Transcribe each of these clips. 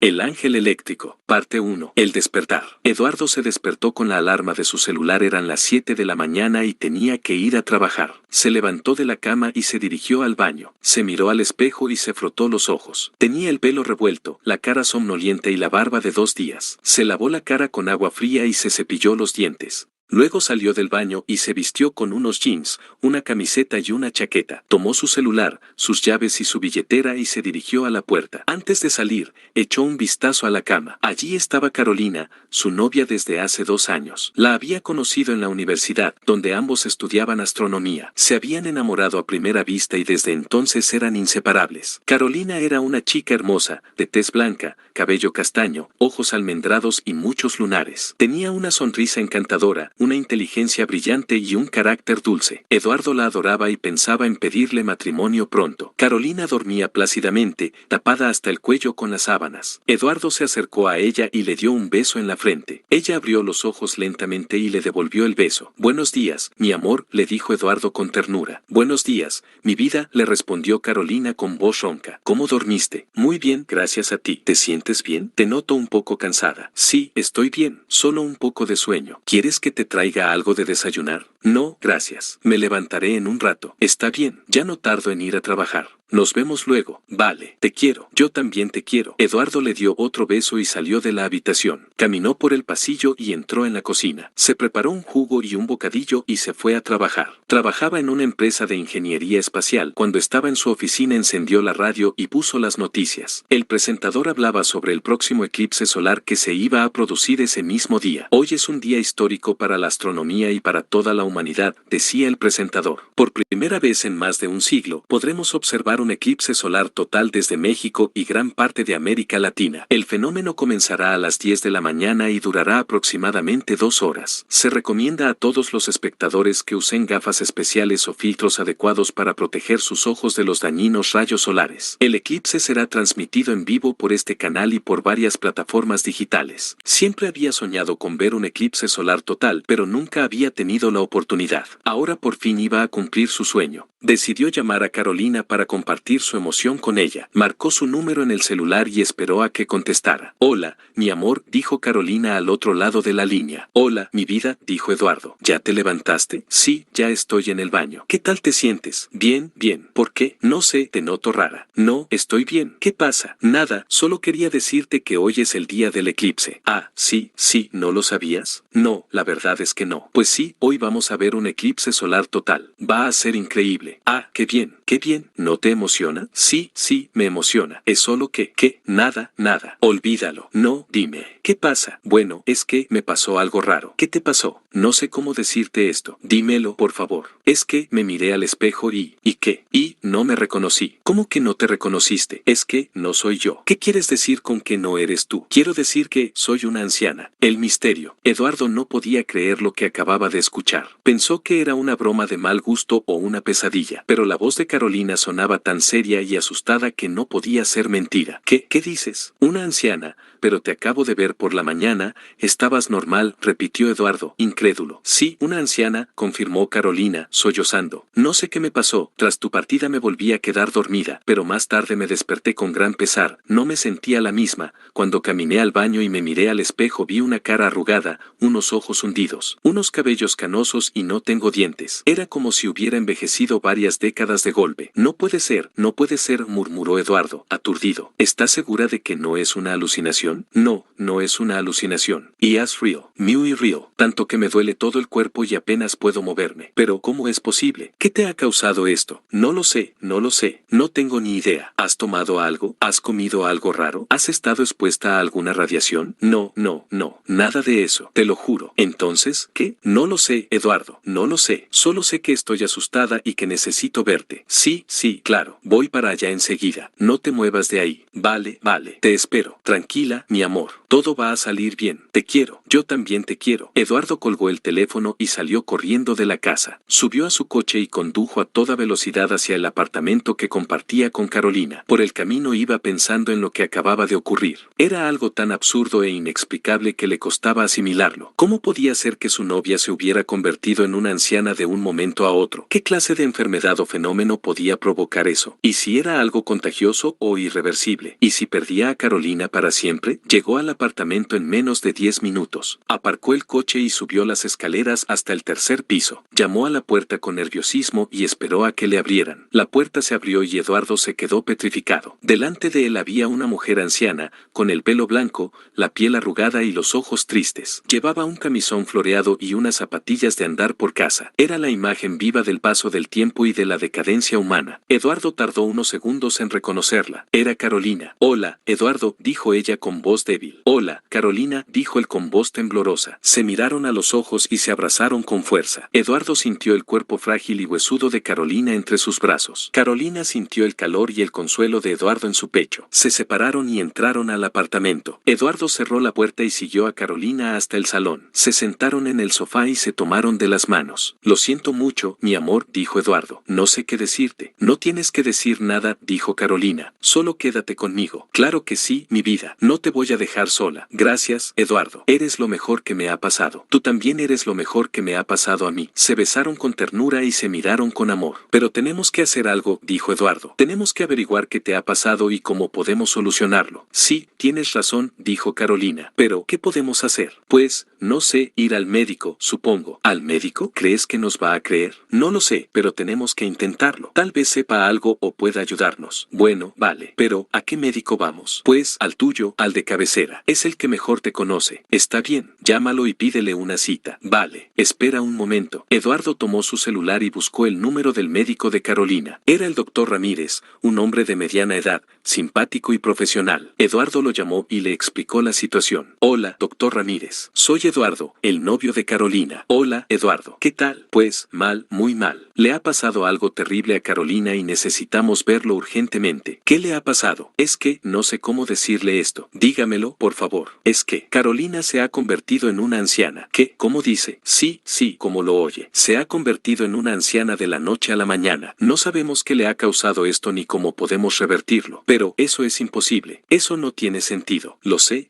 El ángel eléctrico, parte 1. El despertar. Eduardo se despertó con la alarma de su celular. Eran las 7 de la mañana y tenía que ir a trabajar. Se levantó de la cama y se dirigió al baño. Se miró al espejo y se frotó los ojos. Tenía el pelo revuelto, la cara somnolienta y la barba de 2 días. Se lavó la cara con agua fría y se cepilló los dientes. Luego salió del baño y se vistió con unos jeans, una camiseta y una chaqueta. Tomó su celular, sus llaves y su billetera y se dirigió a la puerta. Antes de salir, echó un vistazo a la cama. Allí estaba Carolina, su novia desde hace 2 años. La había conocido en la universidad, donde ambos estudiaban astronomía. Se habían enamorado a primera vista y desde entonces eran inseparables. Carolina era una chica hermosa, de tez blanca, cabello castaño, ojos almendrados y muchos lunares. Tenía una sonrisa encantadora, una inteligencia brillante y un carácter dulce. Eduardo la adoraba y pensaba en pedirle matrimonio pronto. Carolina dormía plácidamente, tapada hasta el cuello con las sábanas. Eduardo se acercó a ella y le dio un beso en la frente. Ella abrió los ojos lentamente y le devolvió el beso. «Buenos días, mi amor», le dijo Eduardo con ternura. «Buenos días, mi vida», le respondió Carolina con voz ronca. «¿Cómo dormiste?» «Muy bien, gracias a ti». «¿Te sientes bien?» «Te noto un poco cansada». «Sí, estoy bien, solo un poco de sueño». «¿Quieres que te traiga algo de desayunar?» «No, gracias. Me levantaré en un rato». «Está bien, ya no tardo en ir a trabajar. Nos vemos luego». «Vale, te quiero». «Yo también te quiero». Eduardo le dio otro beso y salió de la habitación. Caminó por el pasillo y entró en la cocina. Se preparó un jugo y un bocadillo y se fue a trabajar. Trabajaba en una empresa de ingeniería espacial. Cuando estaba en su oficina encendió la radio y puso las noticias. El presentador hablaba sobre el próximo eclipse solar que se iba a producir ese mismo día. «Hoy es un día histórico para la astronomía y para toda la humanidad», decía el presentador. «Por primera vez en más de un siglo, podremos observar un eclipse solar total desde México y gran parte de América Latina. El fenómeno comenzará a las 10 de la mañana y durará aproximadamente 2 horas. Se recomienda a todos los espectadores que usen gafas especiales o filtros adecuados para proteger sus ojos de los dañinos rayos solares. El eclipse será transmitido en vivo por este canal y por varias plataformas digitales». Siempre había soñado con ver un eclipse solar total, pero nunca había tenido la oportunidad. Ahora por fin iba a cumplir su sueño. Decidió llamar a Carolina para compartir su emoción con ella. Marcó su número en el celular y esperó a que contestara. «Hola, mi amor», dijo Carolina al otro lado de la línea. «Hola, mi vida», dijo Eduardo. «¿Ya te levantaste?» «Sí, ya estoy en el baño». «¿Qué tal te sientes?» «Bien, bien». «¿Por qué?» «No sé, te noto rara». «No, estoy bien». «¿Qué pasa?» «Nada, solo quería decirte que hoy es el día del eclipse». «Ah, sí, sí, ¿no lo sabías?» «No, la verdad es que no». «Pues sí, hoy vamos a ver un eclipse solar total. Va a ser increíble». «Ah, qué bien, qué bien». ¿No te emociona?» «Sí, sí, me emociona. Es solo que, ¿qué?» «Nada, nada. Olvídalo». «No, dime». «¿Qué pasa?» «Bueno, es que me pasó algo raro». «¿Qué te pasó?» «No sé cómo decirte esto». «Dímelo, por favor». «Es que me miré al espejo ¿y qué?» «Y no me reconocí». «¿Cómo que no te reconociste?» «Es que no soy yo». «¿Qué quieres decir con que no eres tú?» «Quiero decir que soy una anciana». El misterio. Eduardo no podía creer lo que acababa de escuchar. Pensó que era una broma de mal gusto o una pesadilla, pero la voz de Carolina sonaba tan seria y asustada que no podía ser mentira. ¿Qué dices?» «Una anciana, pero te acabo de ver por la mañana, estabas normal», repitió Eduardo, incrédulo. «Sí, una anciana», confirmó Carolina, sollozando. «No sé qué me pasó, tras tu partida me volví a quedar dormida, pero más tarde me desperté con gran pesar, no me sentía la misma. Cuando caminé al baño y me miré al espejo vi una cara arrugada, unos ojos hundidos, unos cabellos canosos y no tengo dientes. Era como si hubiera envejecido varias décadas de golpe». «No puede ser, no puede ser», murmuró Eduardo, aturdido. «¿Estás segura de que no es una alucinación?» «No, no es una alucinación. Y es real, muy real, tanto que me duele todo el cuerpo y apenas puedo moverme». «Pero ¿cómo es posible? ¿Qué te ha causado esto?» «No lo sé, no lo sé. No tengo ni idea». «¿Has tomado algo? ¿Has comido algo raro? ¿Has estado expuesta a alguna radiación?» «No, no, no. Nada de eso. Te lo juro». «Entonces, ¿qué?» «No lo sé, Eduardo. No lo sé. Solo sé que estoy asustada y que necesito verte». «Sí, sí, claro. Voy para allá enseguida. No te muevas de ahí». «Vale, vale. Te espero. Tranquila, mi amor». Todo va a salir bien. Te quiero. Yo también te quiero. Eduardo colgó el teléfono y salió corriendo de la casa. Subió a su coche y condujo a toda velocidad hacia el apartamento que compartía con Carolina. Por el camino iba pensando en lo que acababa de ocurrir. Era algo tan absurdo e inexplicable que le costaba asimilarlo. ¿Cómo podía ser que su novia se hubiera convertido en una anciana de un momento a otro? ¿Qué clase de enfermedad o fenómeno podía provocar eso? ¿Y si era algo contagioso o irreversible? ¿Y si perdía a Carolina para siempre? Llegó al apartamento en menos de 10 minutos. Aparcó el coche y subió las escaleras hasta el tercer piso. Llamó a la puerta con nerviosismo y esperó a que le abrieran. La puerta se abrió y Eduardo se quedó petrificado. Delante de él había una mujer anciana, con el pelo blanco, la piel arrugada y los ojos tristes. Llevaba un camisón floreado y unas zapatillas de andar por casa. Era la imagen viva del paso del tiempo y de la decadencia humana. Eduardo tardó unos segundos en reconocerla. Era Carolina. Hola, Eduardo, dijo ella con voz débil. Hola, Carolina, dijo él con voz temblorosa. Se miraron a los ojos y se abrazaron con fuerza. Eduardo sintió el cuerpo frágil y huesudo de Carolina entre sus brazos. Carolina sintió el calor y el consuelo de Eduardo en su pecho. Se separaron y entraron al apartamento. Eduardo cerró la puerta y siguió a Carolina hasta el salón. Se sentaron en el sofá y se tomaron de las manos. Lo siento mucho, mi amor, dijo Eduardo. No sé qué decirte. No tienes que decir nada, dijo Carolina. Solo quédate conmigo. Claro que sí, mi vida. No te voy a dejar sola. Gracias, Eduardo. Eres lo mejor que me ha pasado. Tú también eres lo mejor que me ha pasado a mí. Se besaron con ternura y se miraron con amor. Pero tenemos que hacer algo, dijo Eduardo. Tenemos que averiguar qué te ha pasado y cómo podemos solucionarlo. Sí, tienes razón, dijo Carolina. Pero, ¿qué podemos hacer? Pues, no sé, ir al médico, supongo. ¿Al médico? ¿Crees que nos va a creer? No lo sé, pero tenemos que intentarlo. Tal vez sepa algo o pueda ayudarnos. Bueno, vale. Pero, ¿a qué médico vamos? Pues, al tuyo, al de cabecera. Es el que mejor te conoce. Está bien, llámalo y pídele una cita. Vale. Espera un momento. Eduardo tomó su celular y buscó el número del médico de Carolina. Era el doctor Ramírez, un hombre de mediana edad, simpático y profesional. Eduardo lo llamó y le explicó la situación. Hola, doctor Ramírez. Soy Eduardo, el novio de Carolina. Hola, Eduardo. ¿Qué tal? Pues, mal, muy mal. Le ha pasado algo terrible a Carolina y necesitamos verlo urgentemente. ¿Qué le ha pasado? Es que, no sé cómo decirle esto. Dígamelo, por favor. Es que, Carolina se ha convertido en una anciana. ¿Qué? ¿Cómo dice? Sí, como lo oye. Se ha convertido en una anciana de la noche a la mañana. No sabemos qué le ha causado esto ni cómo podemos revertirlo. Pero, eso es imposible. Eso no tiene sentido. Lo sé.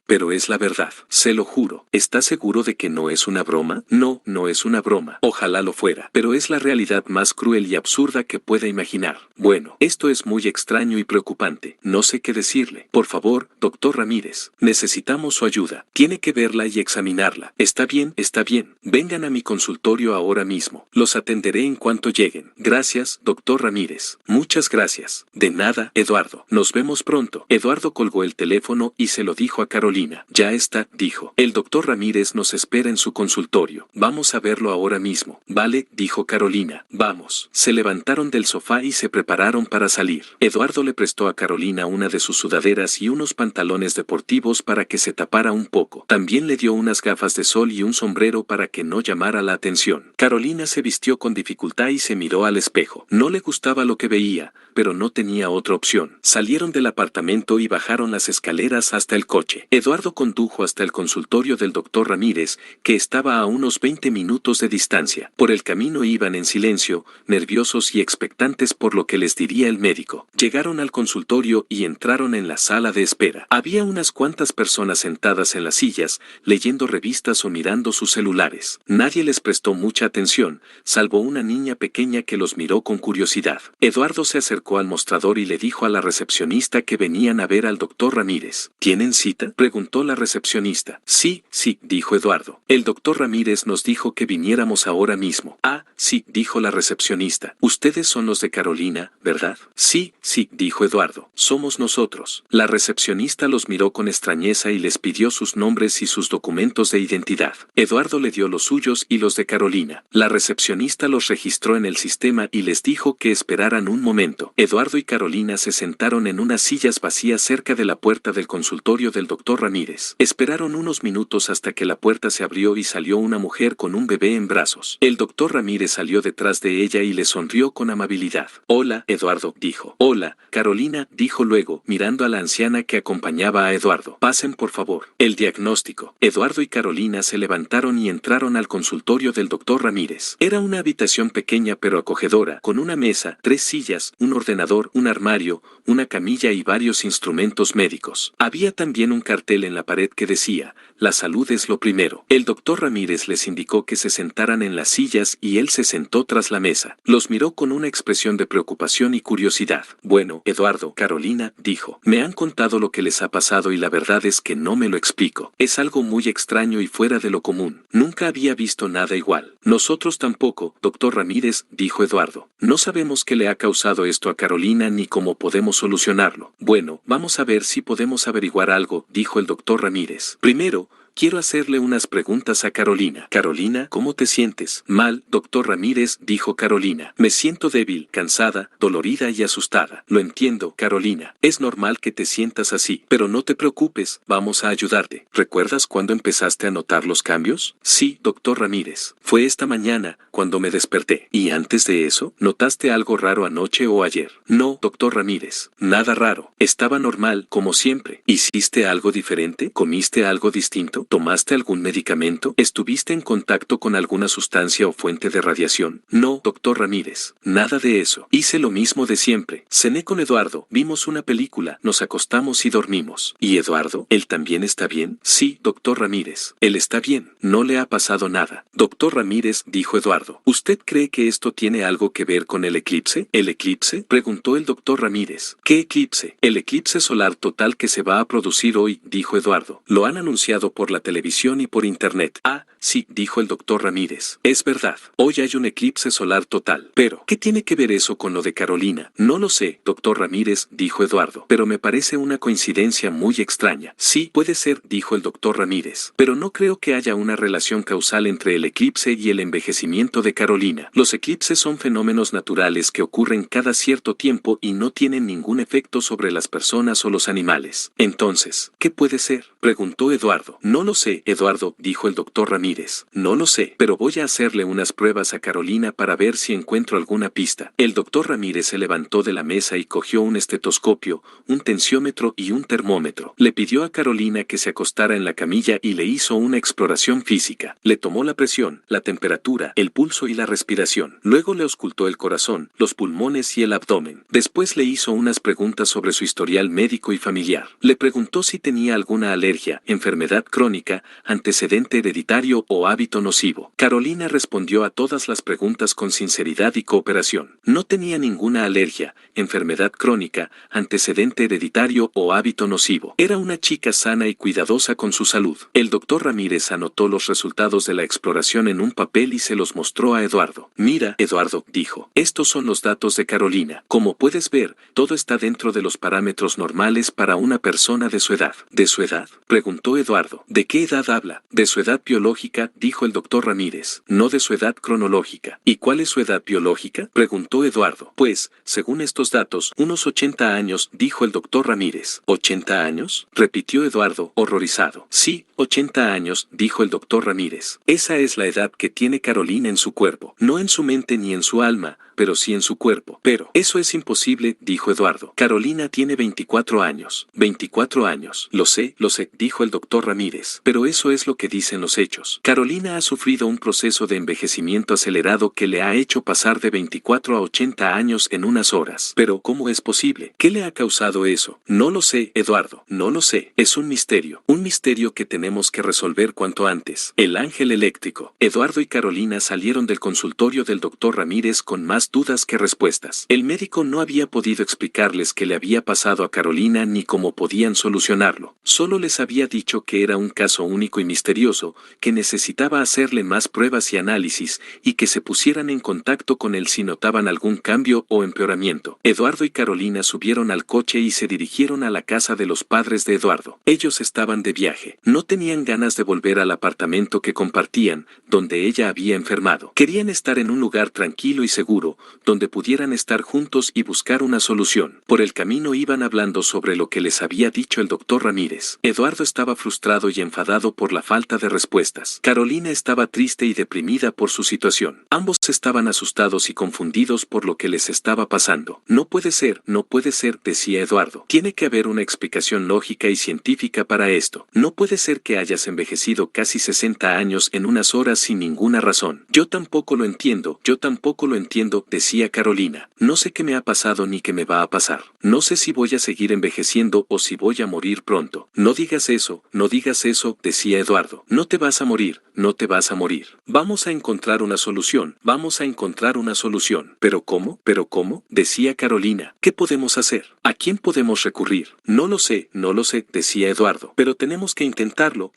Pero es la verdad. Se lo juro. ¿Está seguro de que no es una broma? No, no es una broma. Ojalá lo fuera. Pero es la realidad más cruel y absurda que pueda imaginar. Bueno, esto es muy extraño y preocupante. No sé qué decirle. Por favor, doctor Ramírez. Necesitamos su ayuda. Tiene que verla y examinarla. Está bien. Vengan a mi consultorio ahora mismo. Los atenderé en cuanto lleguen. Gracias, doctor Ramírez. Muchas gracias. De nada, Eduardo. Nos vemos pronto. Eduardo colgó el teléfono y se lo dijo a Carolina. Ya está, dijo. El doctor Ramírez nos espera en su consultorio. Vamos a verlo ahora mismo. Vale, dijo Carolina. Vamos. Se levantaron del sofá y se prepararon para salir. Eduardo le prestó a Carolina una de sus sudaderas y unos pantalones deportivos para que se tapara un poco. También le dio unas gafas de sol y un sombrero para que no llamara la atención. Carolina se vistió con dificultad y se miró al espejo. No le gustaba lo que veía, pero no tenía otra opción. Salieron del apartamento y bajaron las escaleras hasta el coche. Eduardo condujo hasta el consultorio del doctor Ramírez, que estaba a unos 20 minutos de distancia. Por el camino iban en silencio, nerviosos y expectantes por lo que les diría el médico. Llegaron al consultorio y entraron en la sala de espera. Había unas cuantas personas sentadas en las sillas, leyendo revistas o mirando sus celulares. Nadie les prestó mucha atención, salvo una niña pequeña que los miró con curiosidad. Eduardo se acercó al mostrador y le dijo a la recepcionista que venían a ver al doctor Ramírez. ¿Tienen cita?, preguntó la recepcionista. Sí, dijo Eduardo. El doctor Ramírez nos dijo que viniéramos ahora mismo. Ah, sí, dijo la recepcionista. Ustedes son los de Carolina, ¿verdad? Sí, dijo Eduardo. Somos nosotros. La recepcionista los miró con extrañeza y les pidió sus nombres y sus documentos de identidad. Eduardo le dio los suyos y los de Carolina. La recepcionista los registró en el sistema y les dijo que esperaran un momento. Eduardo y Carolina se sentaron en unas sillas vacías cerca de la puerta del consultorio del doctor Ramírez. Esperaron unos minutos hasta que la puerta se abrió y salió una mujer con un bebé en brazos. El doctor Ramírez salió detrás de ella y le sonrió con amabilidad. Hola, Eduardo, dijo. Hola, Carolina, dijo luego, mirando a la anciana que acompañaba a Eduardo. Pasen, por favor. El diagnóstico. Eduardo y Carolina se levantaron y entraron al consultorio del doctor Ramírez. Era una habitación pequeña pero acogedora, con una mesa, 3 sillas, un ordenador, un armario, una camilla y varios instrumentos médicos. Había también un cartel en la pared que decía, la salud es lo primero. El doctor Ramírez les indicó que se sentaran en las sillas y él se sentó tras la mesa. Los miró con una expresión de preocupación y curiosidad. Bueno, Eduardo, Carolina, dijo, me han contado lo que les ha pasado y la verdad es que no me lo explico. Es algo muy extraño y fuera de lo común. Nunca había visto nada igual. Nosotros tampoco, doctor Ramírez, dijo Eduardo. No sabemos qué le ha causado esto a Carolina ni cómo podemos solucionarlo. Bueno, vamos a ver si podemos averiguar algo, dijo el doctor Ramírez. Primero, quiero hacerle unas preguntas a Carolina. Carolina, ¿cómo te sientes? Mal, doctor Ramírez, dijo Carolina. Me siento débil, cansada, dolorida y asustada. Lo entiendo, Carolina. Es normal que te sientas así, pero no te preocupes, vamos a ayudarte. ¿Recuerdas cuándo empezaste a notar los cambios? Sí, doctor Ramírez. Fue esta mañana, cuando me desperté. ¿Y antes de eso, notaste algo raro anoche o ayer? No, doctor Ramírez. Nada raro. Estaba normal, como siempre. ¿Hiciste algo diferente? ¿Comiste algo distinto? ¿Tomaste algún medicamento? ¿Estuviste en contacto con alguna sustancia o fuente de radiación? No, doctor Ramírez. Nada de eso. Hice lo mismo de siempre. Cené con Eduardo, vimos una película, nos acostamos y dormimos. ¿Y Eduardo? ¿Él también está bien? Sí, doctor Ramírez. Él está bien. No le ha pasado nada. Doctor Ramírez, dijo Eduardo. ¿Usted cree que esto tiene algo que ver con el eclipse? ¿El eclipse? Preguntó el doctor Ramírez. ¿Qué eclipse? El eclipse solar total que se va a producir hoy, dijo Eduardo. Lo han anunciado por la televisión y por internet. Ah, sí, dijo el doctor Ramírez. Es verdad. Hoy hay un eclipse solar total. Pero, ¿qué tiene que ver eso con lo de Carolina? No lo sé, doctor Ramírez, dijo Eduardo. Pero me parece una coincidencia muy extraña. Sí, puede ser, dijo el doctor Ramírez. Pero no creo que haya una relación causal entre el eclipse y el envejecimiento de Carolina. Los eclipses son fenómenos naturales que ocurren cada cierto tiempo y no tienen ningún efecto sobre las personas o los animales. Entonces, ¿qué puede ser? Preguntó Eduardo. No lo sé, Eduardo, dijo el doctor Ramírez. No lo sé, pero voy a hacerle unas pruebas a Carolina para ver si encuentro alguna pista. El doctor Ramírez se levantó de la mesa y cogió un estetoscopio, un tensiómetro y un termómetro. Le pidió a Carolina que se acostara en la camilla y le hizo una exploración física. Le tomó la presión, la temperatura, el pulso y la respiración. Luego le auscultó el corazón, los pulmones y el abdomen. Después le hizo unas preguntas sobre su historial médico y familiar. Le preguntó si tenía alguna alergia, enfermedad crónica, antecedente hereditario o hábito nocivo. Carolina respondió a todas las preguntas con sinceridad y cooperación. No tenía ninguna alergia, enfermedad crónica, antecedente hereditario o hábito nocivo. Era una chica sana y cuidadosa con su salud. El doctor Ramírez anotó los resultados de la exploración en un papel y se los mostró a Eduardo. Mira, Eduardo, dijo, estos son los datos de Carolina. Como puedes ver, todo está dentro de los parámetros normales para una persona de su edad. ¿De su edad? Preguntó Eduardo. ¿De qué edad habla? De su edad biológica, dijo el doctor Ramírez, no de su edad cronológica. ¿Y cuál es su edad biológica? Preguntó Eduardo. Pues, según estos datos, unos 80 años, dijo el doctor Ramírez. ¿80 años? Repitió Eduardo, horrorizado. Sí, 80 años, dijo el doctor Ramírez. Esa es la edad que tiene Carolina en su cuerpo, no en su mente ni en su alma, pero sí en su cuerpo. Pero, eso es imposible, dijo Eduardo. Carolina tiene 24 años. 24 años. Lo sé, dijo el doctor Ramírez. Pero eso es lo que dicen los hechos. Carolina ha sufrido un proceso de envejecimiento acelerado que le ha hecho pasar de 24 a 80 años en unas horas. Pero, ¿cómo es posible? ¿Qué le ha causado eso? No lo sé, Eduardo. No lo sé. Es un misterio. Un misterio que tenemos que resolver cuanto antes. El ángel eléctrico. Eduardo y Carolina salieron del consultorio del doctor Ramírez con más dudas que respuestas. El médico no había podido explicarles qué le había pasado a Carolina ni cómo podían solucionarlo. Solo les había dicho que era un caso único y misterioso, que necesitaba hacerle más pruebas y análisis, y que se pusieran en contacto con él si notaban algún cambio o empeoramiento. Eduardo y Carolina subieron al coche y se dirigieron a la casa de los padres de Eduardo. Ellos estaban de viaje. No tenían ganas de volver al apartamento que compartían, donde ella había enfermado. Querían estar en un lugar tranquilo y seguro, punto donde pudieran estar juntos y buscar una solución. Por el camino iban hablando sobre lo que les había dicho el doctor Ramírez. Eduardo estaba frustrado y enfadado por la falta de respuestas. Carolina estaba triste y deprimida por su situación. Ambos estaban asustados y confundidos por lo que les estaba pasando. No puede ser, decía Eduardo. Tiene que haber una explicación lógica y científica para esto. No puede ser que hayas envejecido casi 60 años en unas horas sin ninguna razón. Yo tampoco lo entiendo, decía Carolina. No sé qué me ha pasado ni qué me va a pasar. No sé si voy a seguir envejeciendo o si voy a morir pronto. No digas eso, decía Eduardo. No te vas a morir, no te vas a morir. Vamos a encontrar una solución. ¿Pero cómo? Decía Carolina. ¿Qué podemos hacer? ¿A quién podemos recurrir? No lo sé, decía Eduardo. Pero tenemos que intentarlo.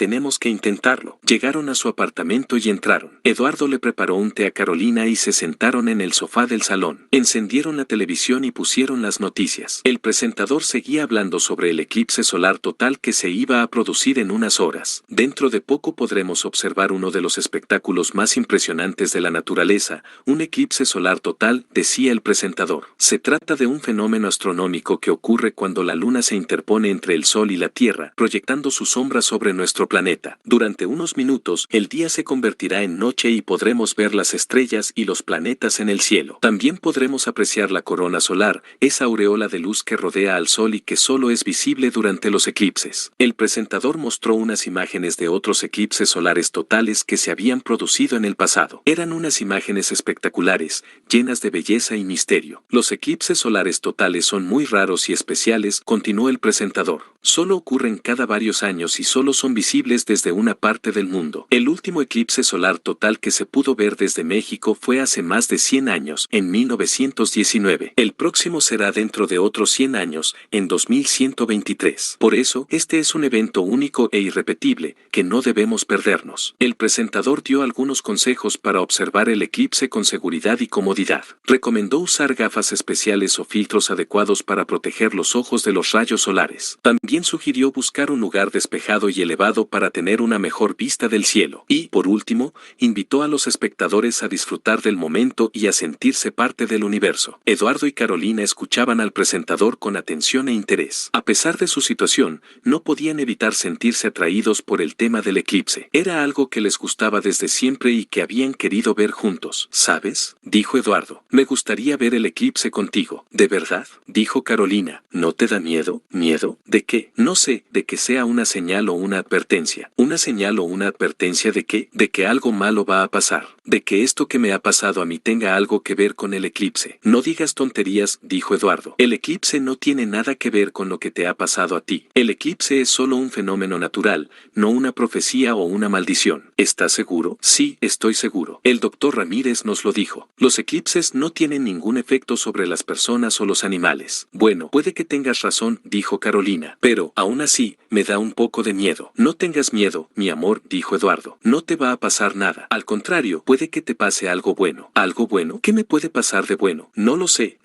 Llegaron a su apartamento y entraron. Eduardo le preparó un té a Carolina y se sentaron en el sofá del salón. Encendieron la televisión y pusieron las noticias. El presentador seguía hablando sobre el eclipse solar total que se iba a producir en unas horas. Dentro de poco podremos observar uno de los espectáculos más impresionantes de la naturaleza, un eclipse solar total, decía el presentador. Se trata de un fenómeno astronómico que ocurre cuando la luna se interpone entre el sol y la Tierra, proyectando su sombra sobre nuestro planeta. Durante unos minutos, el día se convertirá en noche y podremos ver las estrellas y los planetas en el cielo. También podremos apreciar la corona solar, esa aureola de luz que rodea al sol y que solo es visible durante los eclipses. El presentador mostró unas imágenes de otros eclipses solares totales que se habían producido en el pasado. Eran unas imágenes espectaculares, llenas de belleza y misterio. Los eclipses solares totales son muy raros y especiales, continuó el presentador. Solo ocurren cada varios años y solo son visibles desde una parte del mundo. El último eclipse solar total que se pudo ver desde México fue hace más de 100 años, en 1919. El próximo será dentro de otros 100 años, en 2123. Por eso, este es un evento único e irrepetible, que no debemos perdernos. El presentador dio algunos consejos para observar el eclipse con seguridad y comodidad. Recomendó usar gafas especiales o filtros adecuados para proteger los ojos de los rayos solares. También sugirió buscar un lugar despejado y elevado para tener una mejor vista del cielo. Y, por último, invitó a los espectadores a disfrutar del momento y a sentirse parte del universo. Eduardo y Carolina escuchaban al presentador con atención e interés. A pesar de su situación, no podían evitar sentirse atraídos por el tema del eclipse. Era algo que les gustaba desde siempre y que habían querido ver juntos. ¿Sabes?, dijo Eduardo. Me gustaría ver el eclipse contigo. ¿De verdad?, dijo Carolina. ¿No te da miedo? ¿Miedo? ¿De qué? No sé, de que sea una señal o una advertencia. ¿Una señal o una advertencia de qué? De que algo malo va a pasar. De que esto que me ha pasado a mí tenga algo que ver con el eclipse. No digas tonterías, dijo Eduardo. El eclipse no tiene nada que ver con lo que te ha pasado a ti. El eclipse es solo un fenómeno natural, no una profecía o una maldición. ¿Estás seguro? Sí, estoy seguro. El doctor Ramírez nos lo dijo. Los eclipses no tienen ningún efecto sobre las personas o los animales. Bueno, puede que tengas razón, dijo Carolina, pero, aún así, me da un poco de miedo. No tengas miedo, mi amor, dijo Eduardo. No te va a pasar nada. Al contrario, puede que te pase algo bueno. ¿Algo bueno? ¿Qué me puede pasar de bueno? No lo sé,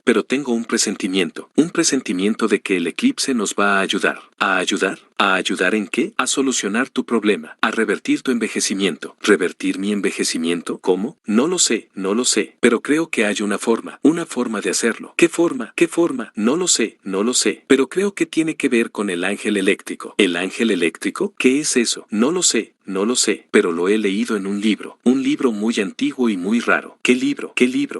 pero tengo un presentimiento de que el eclipse nos va a ayudar. ¿A ayudar? ¿A ayudar en qué? A solucionar tu problema, a revertir tu envejecimiento. ¿Revertir mi envejecimiento? ¿Cómo? No lo sé, pero creo que hay una forma de hacerlo. ¿Qué forma? No lo sé, pero creo que tiene que ver con el ángel eléctrico. ¿El ángel eléctrico? ¿Qué es eso? No lo sé, pero lo he leído en un libro muy antiguo y muy raro. ¿Qué libro?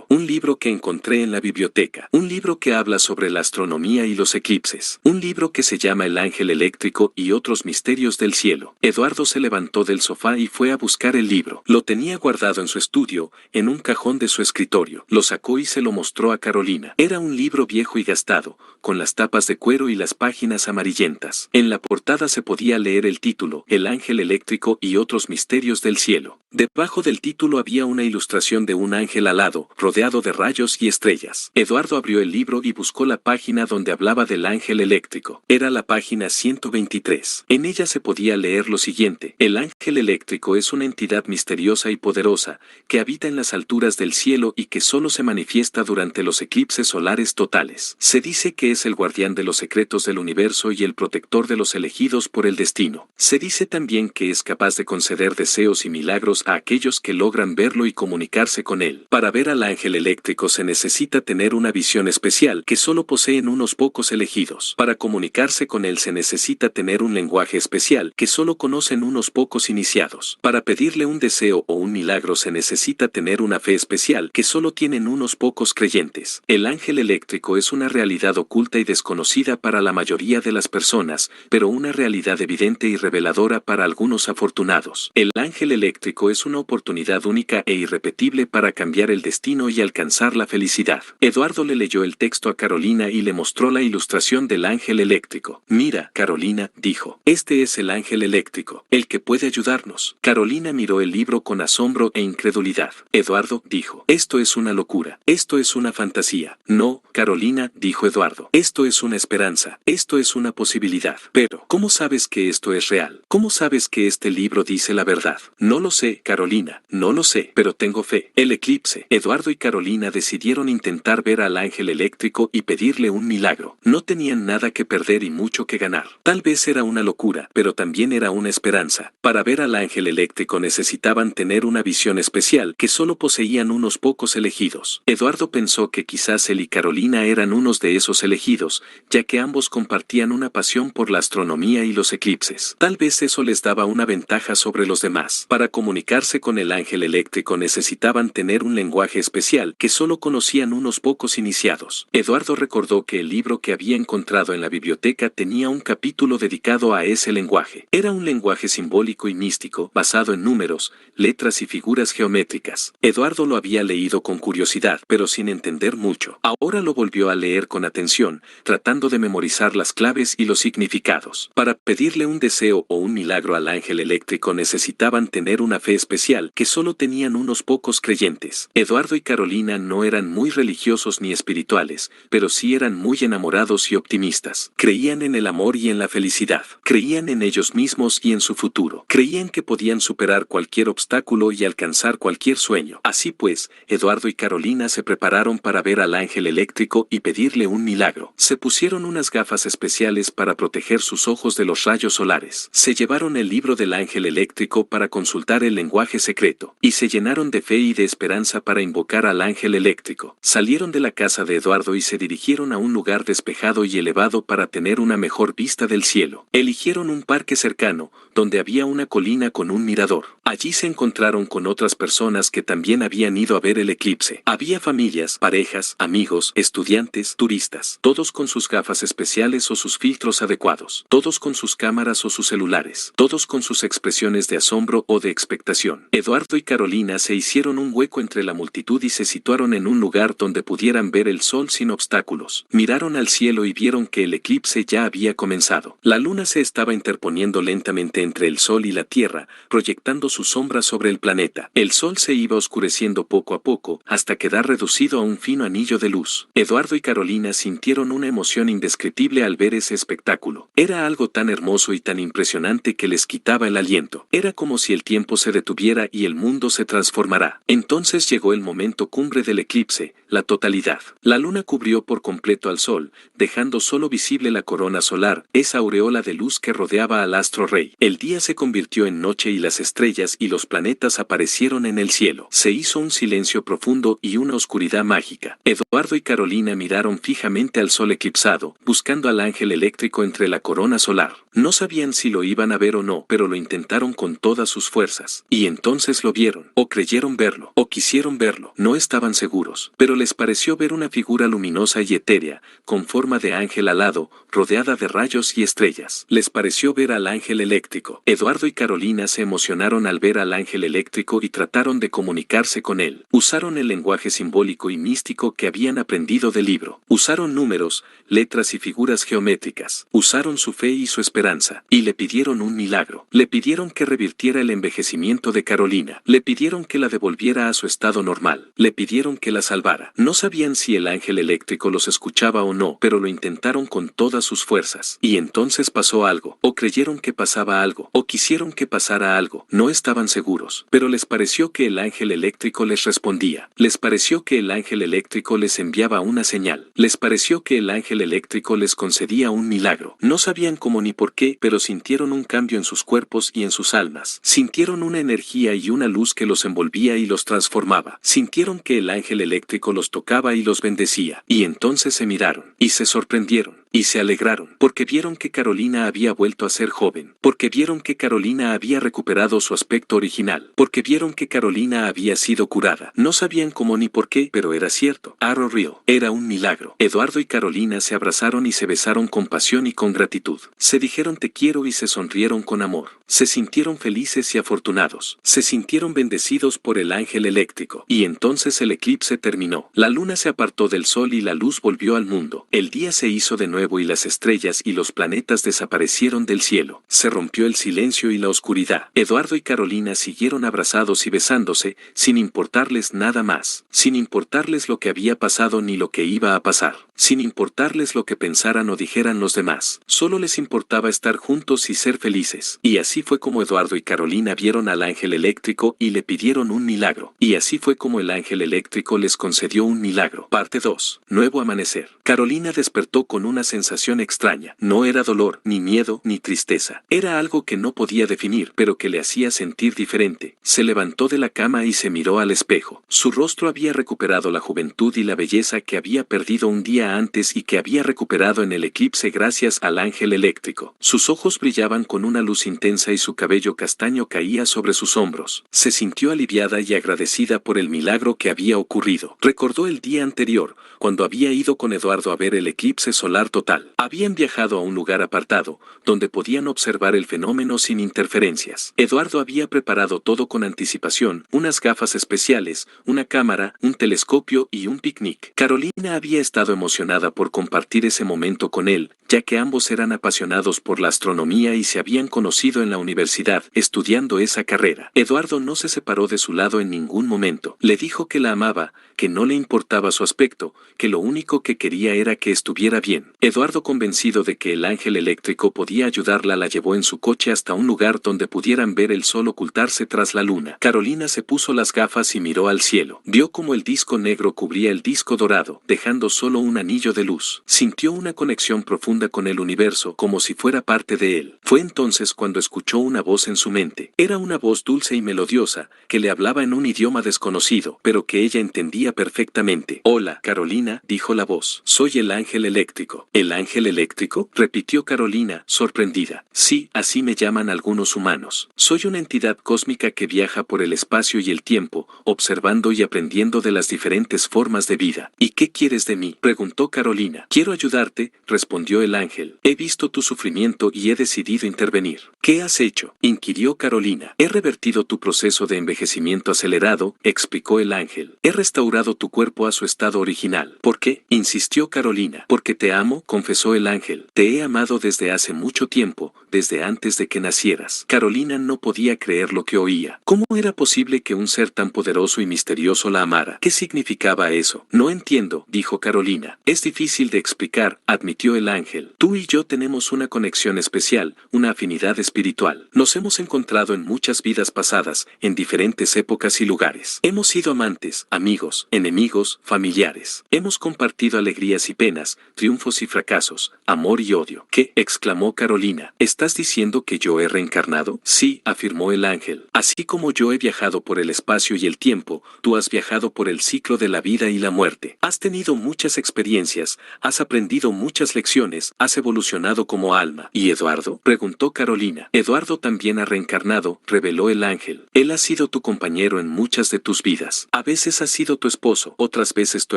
Un libro que encontré en la biblioteca. Un libro que habla sobre la astronomía y los eclipses. Un libro que se llama El ángel eléctrico y otros misterios del cielo. Eduardo se levantó del sofá y fue a buscar el libro. Lo tenía guardado en su estudio, en un cajón de su escritorio. Lo sacó y se lo mostró a Carolina. Era un libro viejo y gastado, con las tapas de cuero y las páginas amarillentas. En la portada se podía leer el título, El ángel eléctrico y otros misterios del cielo. Debajo del título había una ilustración de un ángel alado, rodeado de rayos y estrellas. Eduardo abrió el libro y buscó la página donde hablaba del ángel eléctrico. Era la página 123. En ella se podía leer lo siguiente: el ángel eléctrico es una entidad misteriosa y poderosa, que habita en las alturas del cielo y que solo se manifiesta durante los eclipses solares totales. Se dice que es el guardián de los secretos del universo y el protector de los elegidos por el destino. Se dice también que es capaz de conceder deseos y milagros elegidos a aquellos que logran verlo y comunicarse con él. Para ver al ángel eléctrico se necesita tener una visión especial que solo poseen unos pocos elegidos. Para comunicarse con él se necesita tener un lenguaje especial que solo conocen unos pocos iniciados. Para pedirle un deseo o un milagro se necesita tener una fe especial que solo tienen unos pocos creyentes. El ángel eléctrico es una realidad oculta y desconocida para la mayoría de las personas, pero una realidad evidente y reveladora para algunos afortunados. El ángel eléctrico es una oportunidad única e irrepetible para cambiar el destino y alcanzar la felicidad. Eduardo le leyó el texto a Carolina y le mostró la ilustración del ángel eléctrico. Mira, Carolina, dijo, este es el ángel eléctrico, el que puede ayudarnos. Carolina miró el libro con asombro e incredulidad. Eduardo dijo, esto es una locura, esto es una fantasía. No, Carolina, dijo Eduardo, esto es una esperanza, esto es una posibilidad. Pero, ¿cómo sabes que esto es real? ¿Cómo sabes que este libro dice la verdad? No lo sé, Carolina, no lo sé, pero tengo fe. El eclipse. Eduardo y Carolina decidieron intentar ver al ángel eléctrico y pedirle un milagro. No tenían nada que perder y mucho que ganar. Tal vez era una locura, pero también era una esperanza. Para ver al ángel eléctrico necesitaban tener una visión especial que solo poseían unos pocos elegidos. Eduardo pensó que quizás él y Carolina eran unos de esos elegidos, ya que ambos compartían una pasión por la astronomía y los eclipses. Tal vez eso les daba una ventaja sobre los demás. Para comunicarse con el ángel eléctrico necesitaban tener un lenguaje especial que solo conocían unos pocos iniciados. Eduardo recordó que el libro que había encontrado en la biblioteca tenía un capítulo dedicado a ese lenguaje. Era un lenguaje simbólico y místico, basado en números, letras y figuras geométricas. Eduardo lo había leído con curiosidad, pero sin entender mucho. Ahora lo volvió a leer con atención, tratando de memorizar las claves y los significados. Para pedirle un deseo o un milagro al ángel eléctrico necesitaban tener una fe especial que solo tenían unos pocos creyentes. Eduardo y Carolina no eran muy religiosos ni espirituales, pero sí eran muy enamorados y optimistas. Creían en el amor y en la felicidad. Creían en ellos mismos y en su futuro. Creían que podían superar cualquier obstáculo y alcanzar cualquier sueño. Así pues, Eduardo y Carolina se prepararon para ver al ángel eléctrico y pedirle un milagro. Se pusieron unas gafas especiales para proteger sus ojos de los rayos solares. Se llevaron el libro del ángel eléctrico para consultar el lenguaje secreto, y se llenaron de fe y de esperanza para invocar al ángel eléctrico. Salieron de la casa de Eduardo y se dirigieron a un lugar despejado y elevado para tener una mejor vista del cielo. Eligieron un parque cercano, donde había una colina con un mirador. Allí se encontraron con otras personas que también habían ido a ver el eclipse. Había familias, parejas, amigos, estudiantes, turistas, todos con sus gafas especiales o sus filtros adecuados, todos con sus cámaras o sus celulares, todos con sus expresiones de asombro o de expectación. Eduardo y Carolina se hicieron un hueco entre la multitud y se situaron en un lugar donde pudieran ver el sol sin obstáculos. Miraron al cielo y vieron que el eclipse ya había comenzado. La luna se estaba interponiendo lentamente entre el sol y la tierra, proyectando su sombra sobre el planeta. El sol se iba oscureciendo poco a poco, hasta quedar reducido a un fino anillo de luz. Eduardo y Carolina sintieron una emoción indescriptible al ver ese espectáculo. Era algo tan hermoso y tan impresionante que les quitaba el aliento. Era como si el tiempo se detuviera y el mundo se transformara. Entonces llegó el momento cumbre del eclipse, la totalidad. La luna cubrió por completo al sol, dejando solo visible la corona solar, esa aureola de luz que rodeaba al astro rey. El día se convirtió en noche y las estrellas y los planetas aparecieron en el cielo. Se hizo un silencio profundo y una oscuridad mágica. Eduardo y Carolina miraron fijamente al sol eclipsado, buscando al ángel eléctrico entre la corona solar. No sabían si lo iban a ver o no, pero lo intentaron con todas sus fuerzas. Y entonces lo vieron, o creyeron verlo, o quisieron verlo. No estaban seguros, pero les pareció ver una figura luminosa y etérea, con forma de ángel alado, rodeada de rayos y estrellas. Les pareció ver al ángel eléctrico. Eduardo y Carolina se emocionaron al ver al ángel eléctrico y trataron de comunicarse con él. Usaron el lenguaje simbólico y místico que habían aprendido del libro. Usaron números, letras y figuras geométricas. Usaron su fe y su esperanza. Y le pidieron un milagro. Le pidieron que revirtiera el envejecimiento de Carolina. Le pidieron que la devolviera a su estado normal. Le pidieron que la salvara. No sabían si el ángel eléctrico los escuchaba o no, pero lo intentaron con todas sus fuerzas. Y entonces pasó algo. O creyeron que pasaba algo. O quisieron que pasara algo. No estaban seguros, pero les pareció que el ángel eléctrico les respondía. Les pareció que el ángel eléctrico les enviaba una señal. Les pareció que el ángel eléctrico les concedía un milagro. No sabían cómo ni por qué, pero sintieron un cambio en sus cuerpos y en sus almas. Sintieron una energía energía y una luz que los envolvía y los transformaba. Sintieron que el ángel eléctrico los tocaba y los bendecía. Y entonces se miraron, y se sorprendieron, y se alegraron, porque vieron que Carolina había vuelto a ser joven, porque vieron que Carolina había recuperado su aspecto original, porque vieron que Carolina había sido curada. No sabían cómo ni por qué, pero era cierto. Arrow Real. Era un milagro. Eduardo y Carolina se abrazaron y se besaron con pasión y con gratitud. Se dijeron te quiero y se sonrieron con amor. Se sintieron felices y afortunados. Se sintieron bendecidos por el ángel eléctrico. Y entonces el eclipse terminó. La luna se apartó del sol y la luz volvió al mundo. El día se hizo de nuevo y las estrellas y los planetas desaparecieron del cielo. Se rompió el silencio y la oscuridad. Eduardo y Carolina siguieron abrazados y besándose, sin importarles nada más, sin importarles lo que había pasado ni lo que iba a pasar, sin importarles lo que pensaran o dijeran los demás. Solo les importaba estar juntos y ser felices. Y así fue como Eduardo y Carolina vieron al ángel eléctrico y le pidieron un milagro. Y así fue como el ángel eléctrico les concedió un milagro. Parte 2. Nuevo amanecer. Carolina despertó con una sensación extraña. No era dolor, ni miedo, ni tristeza. Era algo que no podía definir, pero que le hacía sentir diferente. Se levantó de la cama y se miró al espejo. Su rostro había recuperado la juventud y la belleza que había perdido un día antes y que había recuperado en el eclipse gracias al ángel eléctrico. Sus ojos brillaban con una luz intensa y su cabello castaño caía sobre sus hombros. Se sintió aliviada y agradecida por el milagro que había ocurrido. Recordó el día anterior, cuando había ido con Eduardo a ver el eclipse solar total. Habían viajado a un lugar apartado, donde podían observar el fenómeno sin interferencias. Eduardo había preparado todo con anticipación, unas gafas especiales, una cámara, un telescopio y un picnic. Carolina había estado emocionada por compartir ese momento con él, ya que ambos eran apasionados por la astronomía y se habían conocido en la universidad, estudiando esa carrera. Eduardo no se separó de su lado en ningún momento. Le dijo que la amaba, que no le importaba su aspecto, que lo único que quería era que estuviera bien. Eduardo, convencido de que el ángel eléctrico podía ayudarla, la llevó en su coche hasta un lugar donde pudieran ver el sol ocultarse tras la luna. Carolina se puso las gafas y miró al cielo. Vio como el disco negro cubría el disco dorado, dejando solo un anillo de luz. Sintió una conexión profunda con el universo, como si fuera parte de él. Fue entonces cuando escuchó una voz en su mente. Era una voz dulce y melodiosa, que le hablaba en un idioma desconocido, pero que ella entendía perfectamente. Hola, Carolina, dijo la voz. Soy el ángel eléctrico. ¿El ángel eléctrico?, repitió Carolina, sorprendida. Sí, así me llaman algunos humanos. Soy una entidad cósmica que viaja por el espacio y el tiempo, observando y aprendiendo de las diferentes formas de vida. ¿Y qué quieres de mí?, preguntó Carolina. Quiero ayudarte, respondió el ángel. He visto tu sufrimiento y he decidido intervenir. ¿Qué has hecho?, inquirió Carolina. He revertido tu proceso de envejecimiento acelerado, explicó el ángel. He restaurado tu cuerpo a su estado original. ¿Por qué?, insistió Carolina. Porque te amo, confesó el ángel. Te he amado desde hace mucho tiempo, desde antes de que nacieras. Carolina no podía creer lo que oía. ¿Cómo era posible que un ser tan poderoso y misterioso la amara? ¿Qué significaba eso? No entiendo, dijo Carolina. Es difícil de explicar, admitió el ángel. Tú y yo tenemos una conexión especial, una afinidad espiritual. Nos hemos encontrado en muchas vidas pasadas, en diferentes épocas y lugares. Hemos sido amantes, amigos, enemigos, familiares. Hemos compartido alegrías y penas, triunfos y fracasos, amor y odio. ¿Qué?, exclamó Carolina. ¿Estás diciendo que yo he reencarnado? Sí, afirmó el ángel. Así como yo he viajado por el espacio y el tiempo, tú has viajado por el ciclo de la vida y la muerte. Has tenido muchas experiencias, has aprendido muchas lecciones, has evolucionado como alma. ¿Y Eduardo?, preguntó Carolina. Eduardo también ha reencarnado, reveló el ángel. Él ha sido tu compañero en muchas de tus vidas. A veces ha sido tu esposo, otras veces tu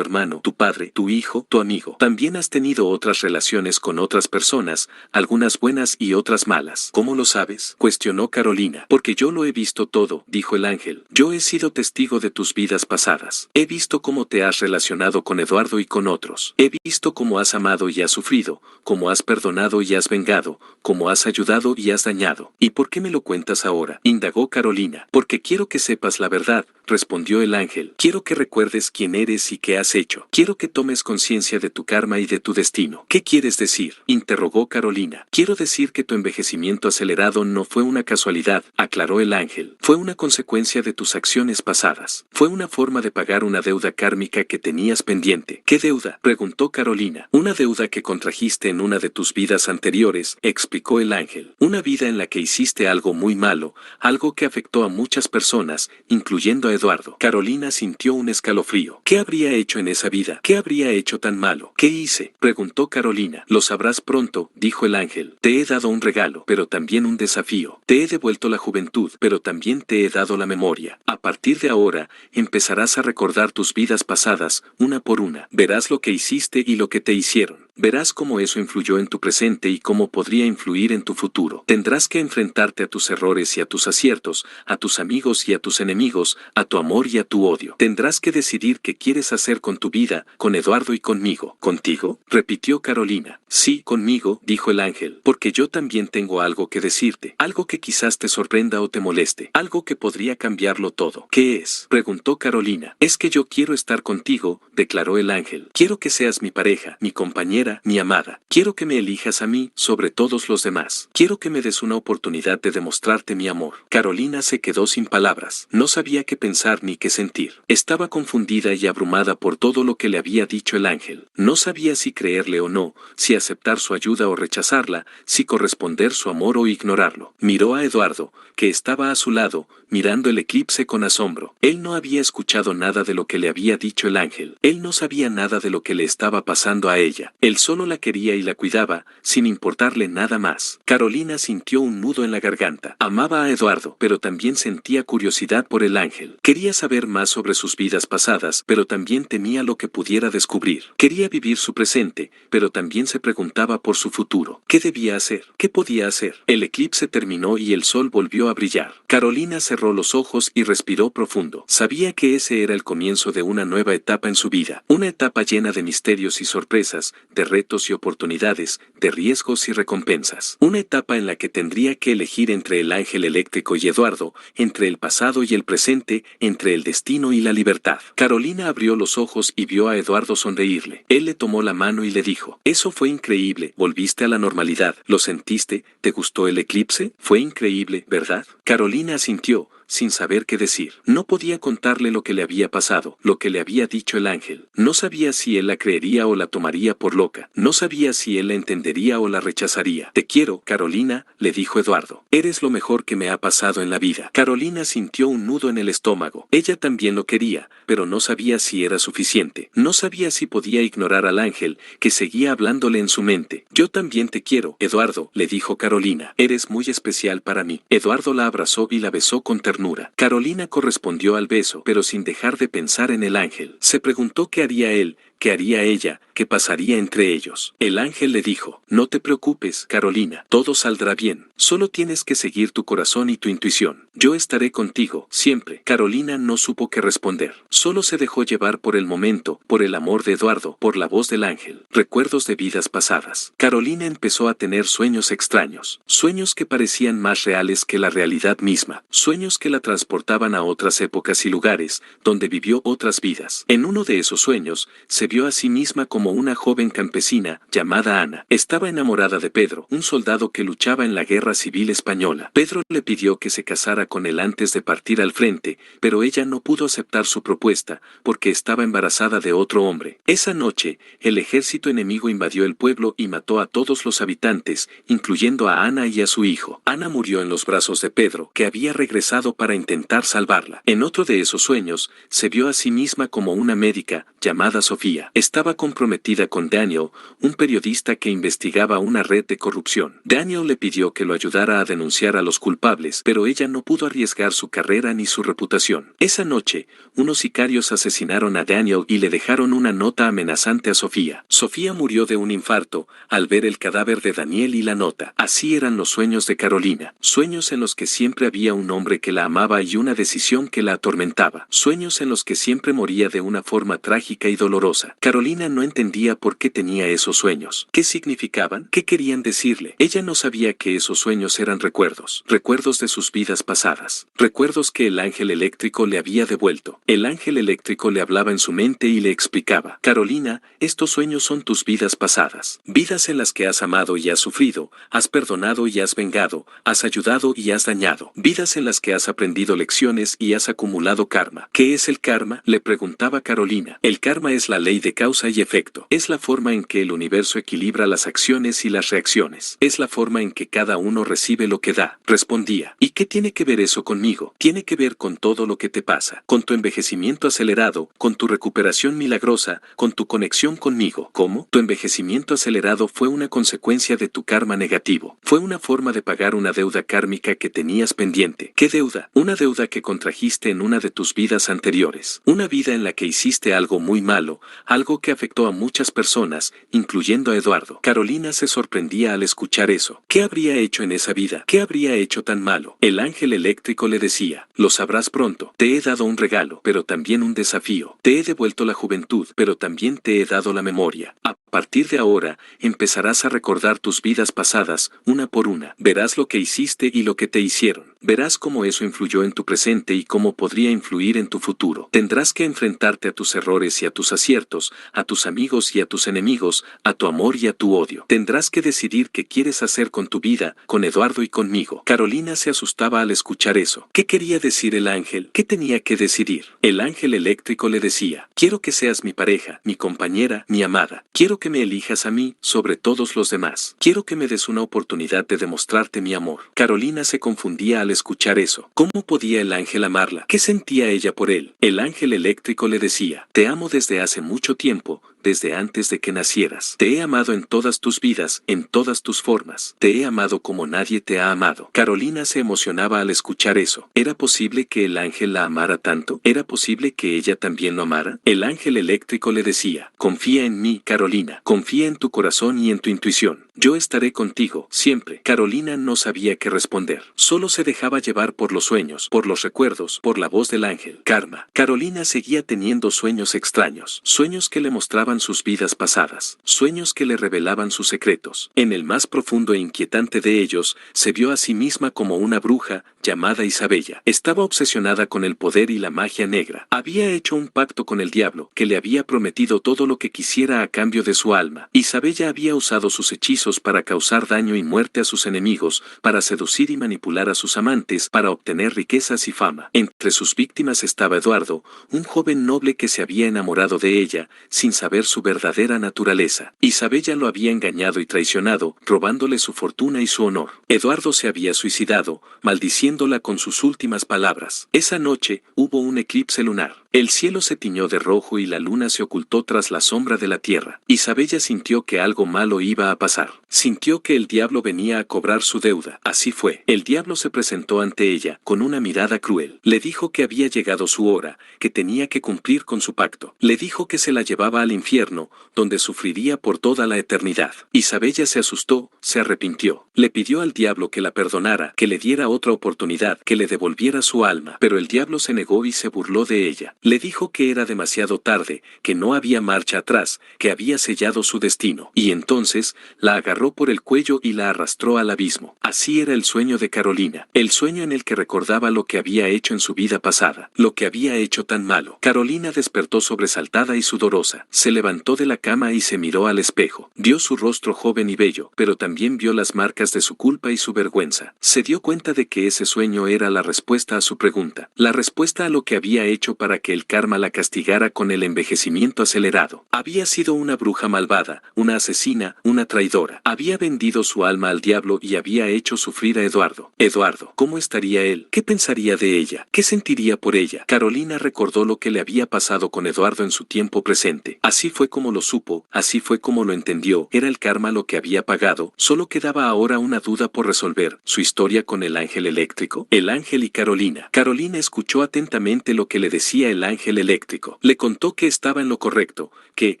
hermano, tu padre, tu hijo, tu amigo. También has tenido otras relaciones con otras personas, algunas buenas y otras malas. ¿Cómo lo sabes?, cuestionó Carolina. Porque yo lo he visto todo, dijo el ángel. Yo he sido testigo de tus vidas pasadas. He visto cómo te has relacionado con Eduardo y con otros. He visto cómo has amado y has sufrido, cómo has perdonado y has vengado, cómo has ayudado y has dañado. ¿Y por qué me lo cuentas ahora?, indagó Carolina. Porque quiero que sepas la verdad, respondió el ángel. Quiero que recuerdes quién eres y qué has hecho. Quiero que tomes conciencia de tu karma y de tu destino. ¿Qué quieres decir?, interrogó Carolina. Quiero decir que tu envejecimiento acelerado no fue una casualidad, aclaró el ángel. Fue una consecuencia de tus acciones pasadas. Fue una forma de pagar una deuda kármica que tenías pendiente. ¿Qué deuda?, preguntó Carolina. Una deuda que contrajiste en una de tus vidas anteriores, explicó el ángel. Una vida en la que hiciste algo muy malo, algo algo que afectó a muchas personas, incluyendo a Eduardo. Carolina sintió un escalofrío. ¿Qué habría hecho en esa vida? ¿Qué habría hecho tan malo? ¿Qué hice?, preguntó Carolina. Lo sabrás pronto, dijo el ángel. Te he dado un regalo, pero también un desafío. Te he devuelto la juventud, pero también te he dado la memoria. A partir de ahora, empezarás a recordar tus vidas pasadas, una por una. Verás lo que hiciste y lo que te hicieron. Verás cómo eso influyó en tu presente y cómo podría influir en tu futuro. Tendrás que enfrentarte a tus errores y a tus aciertos, a tus amigos y a tus enemigos, a tu amor y a tu odio. Tendrás que decidir qué quieres hacer con tu vida, con Eduardo y conmigo. ¿Contigo?, repitió Carolina. Sí, conmigo, dijo el ángel, porque yo también tengo algo que decirte, algo que quizás te sorprenda o te moleste, algo que podría cambiarlo todo. ¿Qué es?, preguntó Carolina. Es que yo quiero estar contigo, declaró el ángel. Quiero que seas mi pareja, mi compañera, mi amada. Quiero que me elijas a mí sobre todos los demás. Quiero que me des una oportunidad de demostrarte mi amor. Carolina se quedó sin palabras. No sabía qué pensar ni qué sentir. Estaba confundida y abrumada por todo lo que le había dicho el ángel. No sabía si creerle o no, si aceptar su ayuda o rechazarla, si corresponder su amor o ignorarlo. Miró a Eduardo, que estaba a su lado, mirando el eclipse con asombro. Él no había escuchado nada de lo que le había dicho el ángel. Él no sabía nada de lo que le estaba pasando a ella. Él solo la quería y la cuidaba, sin importarle nada más. Carolina sintió un nudo en la garganta. Amaba a Eduardo, pero también sentía curiosidad por el ángel. Quería saber más sobre sus vidas pasadas, pero también temía lo que pudiera descubrir. Quería vivir su presente, pero también se preguntaba por su futuro. ¿Qué debía hacer? ¿Qué podía hacer? El eclipse terminó y el sol volvió a brillar. Carolina cerró los ojos y respiró profundo. Sabía que ese era el comienzo de una nueva etapa en su vida. Una etapa llena de misterios y sorpresas, de retos y oportunidades, de riesgos y recompensas. Una etapa en la que tendría que elegir entre el ángel eléctrico y Eduardo, entre el pasado y el presente, entre el destino y la libertad. Carolina abrió los ojos y vio a Eduardo sonreírle. Él le tomó la mano y le dijo: «Eso fue increíble, volviste a la normalidad, ¿lo sentiste? ¿Te gustó el eclipse? Fue increíble, ¿verdad?». Carolina asintió, sin saber qué decir. No podía contarle lo que le había pasado, lo que le había dicho el ángel. No sabía si él la creería o la tomaría por loca. No sabía si él la entendería o la rechazaría. «Te quiero, Carolina», le dijo Eduardo. «Eres lo mejor que me ha pasado en la vida». Carolina sintió un nudo en el estómago. Ella también lo quería, pero no sabía si era suficiente. No sabía si podía ignorar al ángel, que seguía hablándole en su mente. «Yo también te quiero, Eduardo», le dijo Carolina. «Eres muy especial para mí». Eduardo la abrazó y la besó con ternura. Carolina correspondió al beso, pero sin dejar de pensar en el ángel. Se preguntó qué haría él, qué haría ella, qué pasaría entre ellos. El ángel le dijo: «No te preocupes, Carolina, todo saldrá bien. Solo tienes que seguir tu corazón y tu intuición. Yo estaré contigo, siempre». Carolina no supo qué responder. Solo se dejó llevar por el momento, por el amor de Eduardo, por la voz del ángel. Recuerdos de vidas pasadas. Carolina empezó a tener sueños extraños. Sueños que parecían más reales que la realidad misma. Sueños que la transportaban a otras épocas y lugares, donde vivió otras vidas. En uno de esos sueños, se vio a sí misma como una joven campesina, llamada Ana. Estaba enamorada de Pedro, un soldado que luchaba en la Guerra Civil Española. Pedro le pidió que se casara con él antes de partir al frente, pero ella no pudo aceptar su propuesta, porque estaba embarazada de otro hombre. Esa noche, el ejército enemigo invadió el pueblo y mató a todos los habitantes, incluyendo a Ana y a su hijo. Ana murió en los brazos de Pedro, que había regresado para intentar salvarla. En otro de esos sueños, se vio a sí misma como una médica, llamada Sofía. Estaba comprometida con Daniel, un periodista que investigaba una red de corrupción. Daniel le pidió que lo ayudara a denunciar a los culpables, pero ella no pudo arriesgar su carrera ni su reputación. Esa noche, unos sicarios asesinaron a Daniel y le dejaron una nota amenazante a Sofía. Sofía murió de un infarto al ver el cadáver de Daniel y la nota. Así eran los sueños de Carolina. Sueños en los que siempre había un hombre que la amaba y una decisión que la atormentaba. Sueños en los que siempre moría de una forma trágica y dolorosa. Carolina no entendía por qué tenía esos sueños. ¿Qué significaban? ¿Qué querían decirle? Ella no sabía que esos sueños eran recuerdos. Recuerdos de sus vidas pasadas. Recuerdos que el ángel eléctrico le había devuelto. El ángel eléctrico le hablaba en su mente y le explicaba: «Carolina, estos sueños son tus vidas pasadas. Vidas en las que has amado y has sufrido, has perdonado y has vengado, has ayudado y has dañado. Vidas en las que has aprendido lecciones y has acumulado karma». «¿Qué es el karma?», le preguntaba Carolina. «El karma es la ley ley de causa y efecto. Es la forma en que el universo equilibra las acciones y las reacciones. Es la forma en que cada uno recibe lo que da. Respondía. ¿Y qué tiene que ver eso conmigo? Tiene que ver con todo lo que te pasa, con tu envejecimiento acelerado, con tu recuperación milagrosa, con tu conexión conmigo. ¿Cómo? Tu envejecimiento acelerado fue una consecuencia de tu karma negativo. Fue una forma de pagar una deuda kármica que tenías pendiente. ¿Qué deuda? Una deuda que contrajiste en una de tus vidas anteriores. Una vida en la que hiciste algo muy malo, algo que afectó a muchas personas, incluyendo a Eduardo. Carolina se sorprendía al escuchar eso. ¿Qué habría hecho en esa vida? ¿Qué habría hecho tan malo? El ángel eléctrico le decía, lo sabrás pronto. Te he dado un regalo, pero también un desafío. Te he devuelto la juventud, pero también te he dado la memoria. A partir de ahora, empezarás a recordar tus vidas pasadas, una por una. Verás lo que hiciste y lo que te hicieron. Verás cómo eso influyó en tu presente y cómo podría influir en tu futuro. Tendrás que enfrentarte a tus errores y a tus aciertos, a tus amigos y a tus enemigos, a tu amor y a tu odio. Tendrás que decidir qué quieres hacer con tu vida, con Eduardo y conmigo. Carolina se asustaba al escuchar eso. ¿Qué quería decir el ángel? ¿Qué tenía que decidir? El ángel eléctrico le decía, quiero que seas mi pareja, mi compañera, mi amada. Quiero que me elijas a mí sobre todos los demás. Quiero que me des una oportunidad de demostrarte mi amor. Carolina se confundía al escuchar eso. ¿Cómo podía el ángel amarla? ¿Qué sentía ella por él? El ángel eléctrico le decía, te amo desde hace mucho tiempo, desde antes de que nacieras. Te he amado en todas tus vidas, en todas tus formas. Te he amado como nadie te ha amado. Carolina se emocionaba al escuchar eso. ¿Era posible que el ángel la amara tanto? ¿Era posible que ella también lo amara? El ángel eléctrico le decía, confía en mí, Carolina. Confía en tu corazón y en tu intuición. Yo estaré contigo, siempre. Carolina no sabía qué responder. Solo se dejaba llevar por los sueños, por los recuerdos, por la voz del ángel. Karma. Carolina seguía teniendo sueños extraños. Sueños que le mostraban sus vidas pasadas. Sueños que le revelaban sus secretos. En el más profundo e inquietante de ellos, se vio a sí misma como una bruja, llamada Isabella. Estaba obsesionada con el poder y la magia negra. Había hecho un pacto con el diablo, que le había prometido todo lo que quisiera a cambio de su alma. Isabella había usado sus hechizos para causar daño y muerte a sus enemigos, para seducir y manipular a sus amantes, para obtener riquezas y fama. Entre sus víctimas estaba Eduardo, un joven noble que se había enamorado de ella, sin saber su verdadera naturaleza. Isabella lo había engañado y traicionado, robándole su fortuna y su honor. Eduardo se había suicidado, maldiciéndola con sus últimas palabras. Esa noche, hubo un eclipse lunar. El cielo se tiñó de rojo y la luna se ocultó tras la sombra de la tierra. Isabella sintió que algo malo iba a pasar. Sintió que el diablo venía a cobrar su deuda. Así fue. El diablo se presentó ante ella, con una mirada cruel. Le dijo que había llegado su hora, que tenía que cumplir con su pacto. Le dijo que se la llevaba al infierno, donde sufriría por toda la eternidad. Isabella se asustó, se arrepintió. Le pidió al diablo que la perdonara, que le diera otra oportunidad, que le devolviera su alma. Pero el diablo se negó y se burló de ella. Le dijo que era demasiado tarde, que no había marcha atrás, que había sellado su destino. Y entonces, la agarró por el cuello y la arrastró al abismo. Así era el sueño de Carolina. El sueño en el que recordaba lo que había hecho en su vida pasada. Lo que había hecho tan malo. Carolina despertó sobresaltada y sudorosa. Se levantó de la cama y se miró al espejo. Vio su rostro joven y bello, pero también vio las marcas de su culpa y su vergüenza. Se dio cuenta de que ese sueño era la respuesta a su pregunta. La respuesta a lo que había hecho para que el karma la castigara con el envejecimiento acelerado. Había sido una bruja malvada, una asesina, una traidora. Había vendido su alma al diablo y había hecho sufrir a Eduardo. Eduardo, ¿cómo estaría él? ¿Qué pensaría de ella? ¿Qué sentiría por ella? Carolina recordó lo que le había pasado con Eduardo en su tiempo presente. Así fue como lo supo, así fue como lo entendió. Era el karma lo que había pagado. Solo quedaba ahora una duda por resolver. Su historia con el ángel eléctrico. El ángel y Carolina. Carolina escuchó atentamente lo que le decía el ángel eléctrico. Le contó que estaba en lo correcto, que,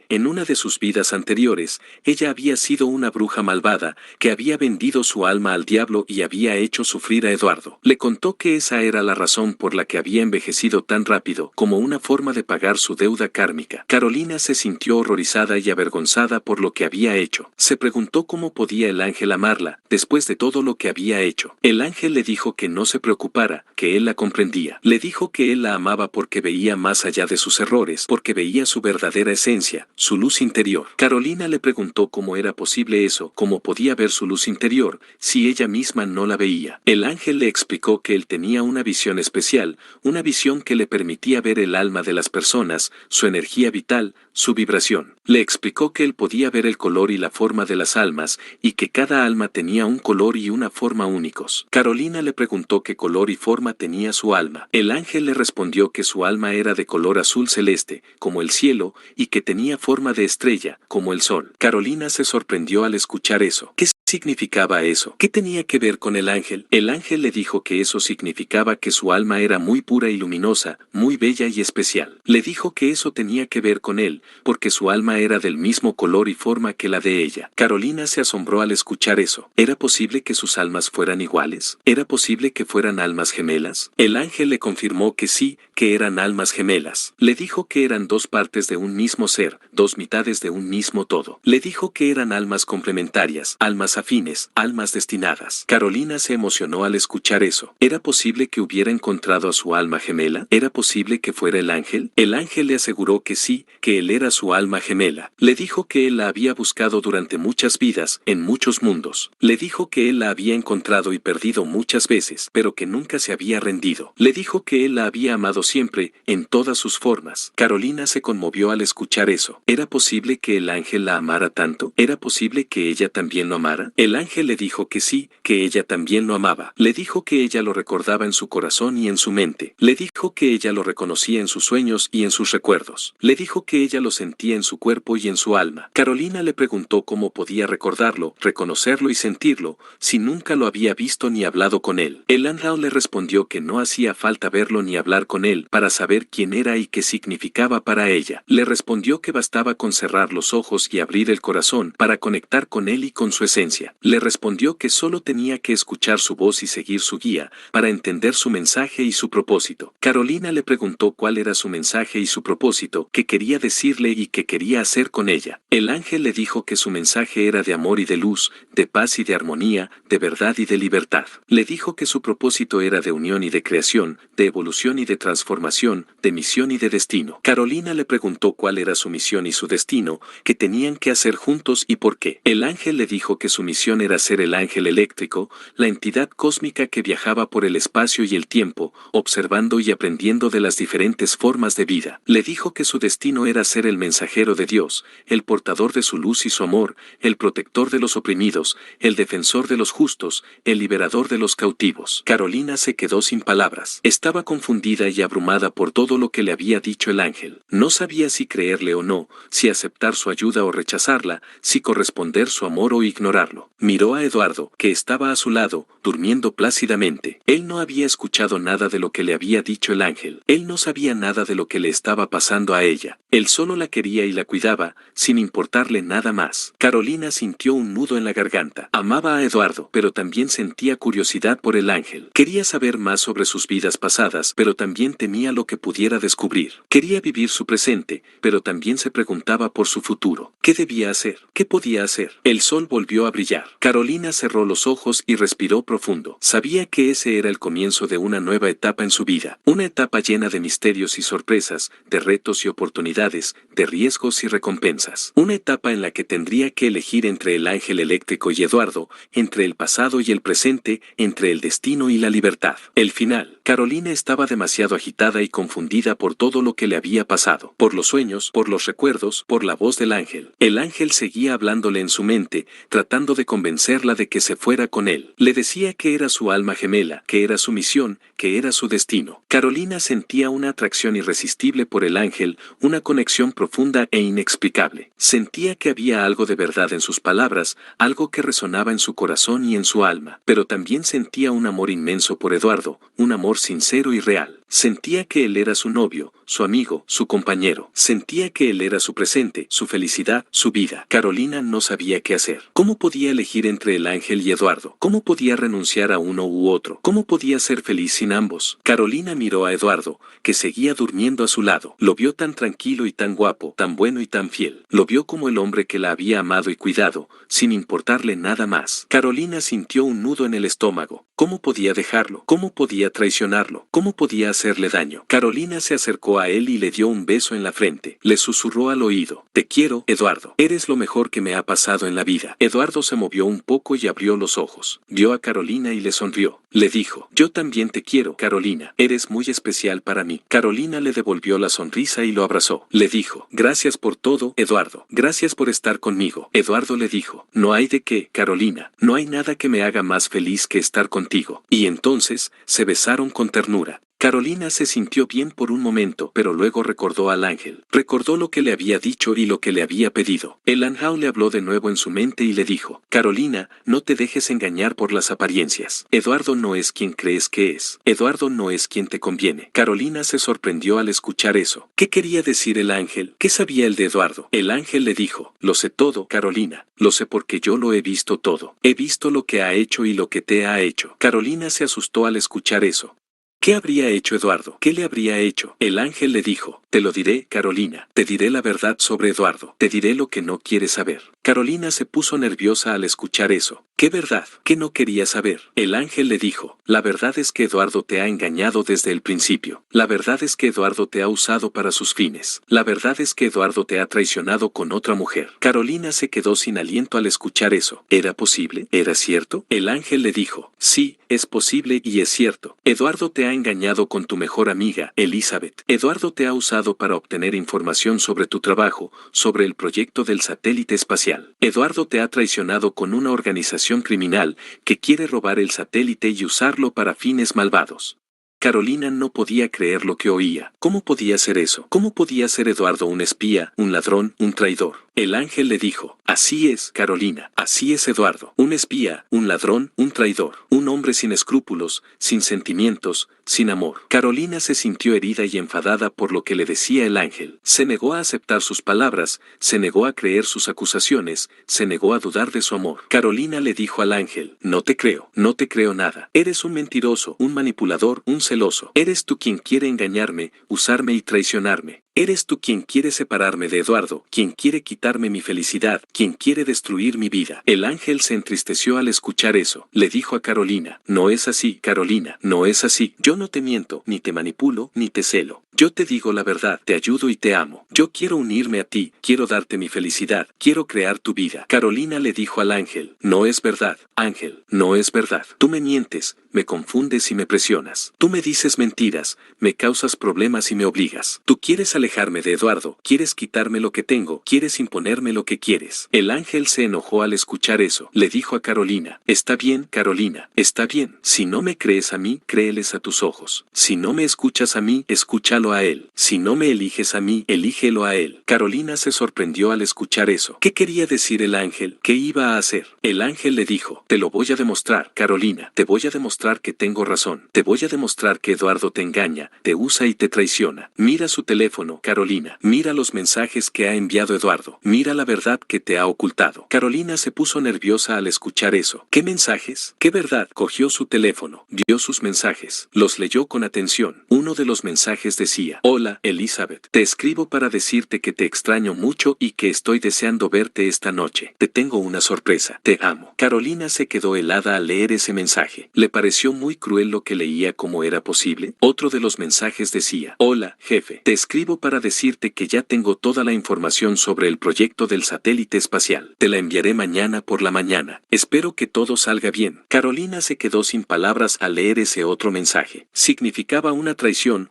en una de sus vidas anteriores, ella había sido una bruja malvada, que había vendido su alma al diablo y había hecho sufrir a Eduardo. Le contó que esa era la razón por la que había envejecido tan rápido, como una forma de pagar su deuda kármica. Carolina se sintió horrorizada y avergonzada por lo que había hecho. Se preguntó cómo podía el ángel amarla, después de todo lo que había hecho. El ángel le dijo que no se preocupara, que él la comprendía. Le dijo que él la amaba porque veía veía más allá de sus errores porque veía su verdadera esencia, su luz interior. Carolina le preguntó cómo era posible eso, cómo podía ver su luz interior, si ella misma no la veía. El ángel le explicó que él tenía una visión especial, una visión que le permitía ver el alma de las personas, su energía vital, su vibración. Le explicó que él podía ver el color y la forma de las almas, y que cada alma tenía un color y una forma únicos. Carolina le preguntó qué color y forma tenía su alma. El ángel le respondió que su alma era de color azul celeste, como el cielo, y que tenía forma de estrella, como el sol. Carolina se sorprendió al escuchar eso. ¿Qué significaba eso? ¿Qué tenía que ver con el ángel? El ángel le dijo que eso significaba que su alma era muy pura y luminosa, muy bella y especial. Le dijo que eso tenía que ver con él, porque su alma era del mismo color y forma que la de ella. Carolina se asombró al escuchar eso. ¿Era posible que sus almas fueran iguales? ¿Era posible que fueran almas gemelas? El ángel le confirmó que sí, que eran almas gemelas. Le dijo que eran dos partes de un mismo ser, dos mitades de un mismo todo. Le dijo que eran almas complementarias, almas afines, almas destinadas. Carolina se emocionó al escuchar eso. ¿Era posible que hubiera encontrado a su alma gemela? ¿Era posible que fuera el ángel? El ángel le aseguró que sí, que él era su alma gemela. Le dijo que él la había buscado durante muchas vidas, en muchos mundos. Le dijo que él la había encontrado y perdido muchas veces, pero que nunca se había rendido. Le dijo que él la había amado siempre, en todas sus formas. Carolina se conmovió al escuchar eso. ¿Era posible que el ángel la amara tanto? ¿Era posible que ella también lo amara? El ángel le dijo que sí, que ella también lo amaba. Le dijo que ella lo recordaba en su corazón y en su mente. Le dijo que ella lo reconocía en sus sueños y en sus recuerdos. Le dijo que ella lo sentía en su cuerpo y en su alma. Carolina le preguntó cómo podía recordarlo, reconocerlo y sentirlo, si nunca lo había visto ni hablado con él. El ángel le respondió que no hacía falta verlo ni hablar con él para saber quién era y qué significaba para ella. Le respondió que bastaba con cerrar los ojos y abrir el corazón para conectar con él y con su esencia. Le respondió que solo tenía que escuchar su voz y seguir su guía para entender su mensaje y su propósito. Carolina le preguntó cuál era su mensaje y su propósito, qué quería decirle y qué quería hacer con ella. El ángel le dijo que su mensaje era de amor y de luz, de paz y de armonía, de verdad y de libertad. Le dijo que su propósito era de unión y de creación, de evolución y de transformación, de misión y de destino. Carolina le preguntó cuál era su misión y su destino, qué tenían que hacer juntos y por qué. El ángel le dijo que su misión era ser el ángel eléctrico, la entidad cósmica que viajaba por el espacio y el tiempo, observando y aprendiendo de las diferentes formas de vida. Le dijo que su destino era ser el mensajero de Dios, el portador de su luz y su amor, el protector de los oprimidos, el defensor de los justos, el liberador de los cautivos. Carolina se quedó sin palabras. Estaba confundida y abrumada por todo lo que le había dicho el ángel. No sabía si creerle o no, si aceptar su ayuda o rechazarla, si corresponder su amor o ignorarlo. Miró a Eduardo, que estaba a su lado, durmiendo plácidamente. Él no había escuchado nada de lo que le había dicho el ángel. Él no sabía nada de lo que le estaba pasando a ella. Él solo la quería y la cuidaba, sin importarle nada más. Carolina sintió un nudo en la garganta. Amaba a Eduardo, pero también sentía curiosidad por el ángel. Quería saber más sobre sus vidas pasadas, pero también temía lo que pudiera descubrir. Quería vivir su presente, pero también se preguntaba por su futuro. ¿Qué debía hacer? ¿Qué podía hacer? El sol volvió a brillar. Carolina cerró los ojos y respiró profundo. Sabía que ese era el comienzo de una nueva etapa en su vida. Una etapa llena de misterios y sorpresas, de retos y oportunidades, de riesgos y recompensas. Una etapa en la que tendría que elegir entre el ángel eléctrico y Eduardo, entre el pasado y el presente, entre el destino y la libertad. El final. Carolina estaba demasiado agitada y confundida por todo lo que le había pasado. Por los sueños, por los recuerdos, por la voz del ángel. El ángel seguía hablándole en su mente, tratando de convencerla de que se fuera con él. Le decía que era su alma gemela, que era su misión, que era su destino. Carolina sentía una atracción irresistible por el ángel, una conexión profunda e inexplicable. Sentía que había algo de verdad en sus palabras, algo que resonaba en su corazón y en su alma. Pero también sentía un amor inmenso por Eduardo, un amor sincero y real. Sentía que él era su novio, su amigo, su compañero. Sentía que él era su presente, su felicidad, su vida. Carolina no sabía qué hacer. ¿Cómo podía elegir entre el ángel y Eduardo? ¿Cómo podía renunciar a uno u otro? ¿Cómo podía ser feliz sin ambos? Carolina miró a Eduardo, que seguía durmiendo a su lado. Lo vio tan tranquilo y tan guapo, tan bueno y tan fiel. Lo vio como el hombre que la había amado y cuidado, sin importarle nada más. Carolina sintió un nudo en el estómago. ¿Cómo podía dejarlo? ¿Cómo podía traicionarlo? ¿Cómo podía hacerle daño. Carolina se acercó a él y le dio un beso en la frente. Le susurró al oído: te quiero, Eduardo. Eres lo mejor que me ha pasado en la vida. Eduardo se movió un poco y abrió los ojos. Vio a Carolina y le sonrió. Le dijo: yo también te quiero, Carolina. Eres muy especial para mí. Carolina le devolvió la sonrisa y lo abrazó. Le dijo: gracias por todo, Eduardo. Gracias por estar conmigo. Eduardo le dijo: no hay de qué, Carolina. No hay nada que me haga más feliz que estar contigo. Y entonces, se besaron con ternura. Carolina se sintió bien por un momento, pero luego recordó al ángel. Recordó lo que le había dicho y lo que le había pedido. El ángel le habló de nuevo en su mente y le dijo: Carolina, no te dejes engañar por las apariencias. Eduardo no es quien crees que es. Eduardo no es quien te conviene. Carolina se sorprendió al escuchar eso. ¿Qué quería decir el ángel? ¿Qué sabía el de Eduardo? El ángel le dijo: lo sé todo, Carolina. Lo sé porque yo lo he visto todo. He visto lo que ha hecho y lo que te ha hecho. Carolina se asustó al escuchar eso. ¿Qué habría hecho Eduardo? ¿Qué le habría hecho? El ángel le dijo: te lo diré, Carolina. Te diré la verdad sobre Eduardo. Te diré lo que no quieres saber. Carolina se puso nerviosa al escuchar eso. ¿Qué verdad? ¿Qué no quería saber? El ángel le dijo: la verdad es que Eduardo te ha engañado desde el principio. La verdad es que Eduardo te ha usado para sus fines. La verdad es que Eduardo te ha traicionado con otra mujer. Carolina se quedó sin aliento al escuchar eso. ¿Era posible? ¿Era cierto? El ángel le dijo: sí, es posible y es cierto. Eduardo te ha engañado con tu mejor amiga, Elizabeth. Eduardo te ha usado para obtener información sobre tu trabajo, sobre el proyecto del satélite espacial. Eduardo te ha traicionado con una organización criminal que quiere robar el satélite y usarlo para fines malvados. Carolina no podía creer lo que oía. ¿Cómo podía ser eso? ¿Cómo podía ser Eduardo un espía, un ladrón, un traidor? El ángel le dijo: así es, Carolina, así es Eduardo. Un espía, un ladrón, un traidor. Un hombre sin escrúpulos, sin sentimientos, sin amor. Carolina se sintió herida y enfadada por lo que le decía el ángel. Se negó a aceptar sus palabras, se negó a creer sus acusaciones, se negó a dudar de su amor. Carolina le dijo al ángel: no te creo nada. Eres un mentiroso, un manipulador, un celoso. Eres tú quien quiere engañarme, usarme y traicionarme. Eres tú quien quiere separarme de Eduardo, quien quiere quitarme mi felicidad, quien quiere destruir mi vida. El ángel se entristeció al escuchar eso. Le dijo a Carolina: no es así, Carolina, no es así. Yo no te miento, ni te manipulo, ni te celo. Yo te digo la verdad, te ayudo y te amo. Yo quiero unirme a ti, quiero darte mi felicidad, quiero crear tu vida. Carolina le dijo al ángel: no es verdad, ángel, no es verdad. Tú me mientes, me confundes y me presionas. Tú me dices mentiras, me causas problemas y me obligas. Tú quieres alejarme de Eduardo, quieres quitarme lo que tengo, quieres imponerme lo que quieres. El ángel se enojó al escuchar eso. Le dijo a Carolina: está bien, Carolina, está bien. Si no me crees a mí, créeles a tus ojos. Si no me escuchas a mí, escúchalo a él. Si no me eliges a mí, elígelo a él. Carolina se sorprendió al escuchar eso. ¿Qué quería decir el ángel? ¿Qué iba a hacer? El ángel le dijo: te lo voy a demostrar, Carolina. Te voy a demostrar que tengo razón. Te voy a demostrar que Eduardo te engaña, te usa y te traiciona. Mira su teléfono, Carolina. Mira los mensajes que ha enviado Eduardo. Mira la verdad que te ha ocultado. Carolina se puso nerviosa al escuchar eso. ¿Qué mensajes? ¿Qué verdad? Cogió su teléfono, vio sus mensajes, los leyó con atención. Uno de los mensajes decía: hola, Elizabeth. Te escribo para decirte que te extraño mucho y que estoy deseando verte esta noche. Te tengo una sorpresa. Te amo. Carolina se quedó helada al leer ese mensaje. Le pareció muy cruel lo que leía. ¿Cómo era posible? Otro de los mensajes decía: hola, jefe. Te escribo para decirte que ya tengo toda la información sobre el proyecto del satélite espacial. Te la enviaré mañana por la mañana. Espero que todo salga bien. Carolina se quedó sin palabras al leer ese otro mensaje. Significaba una traición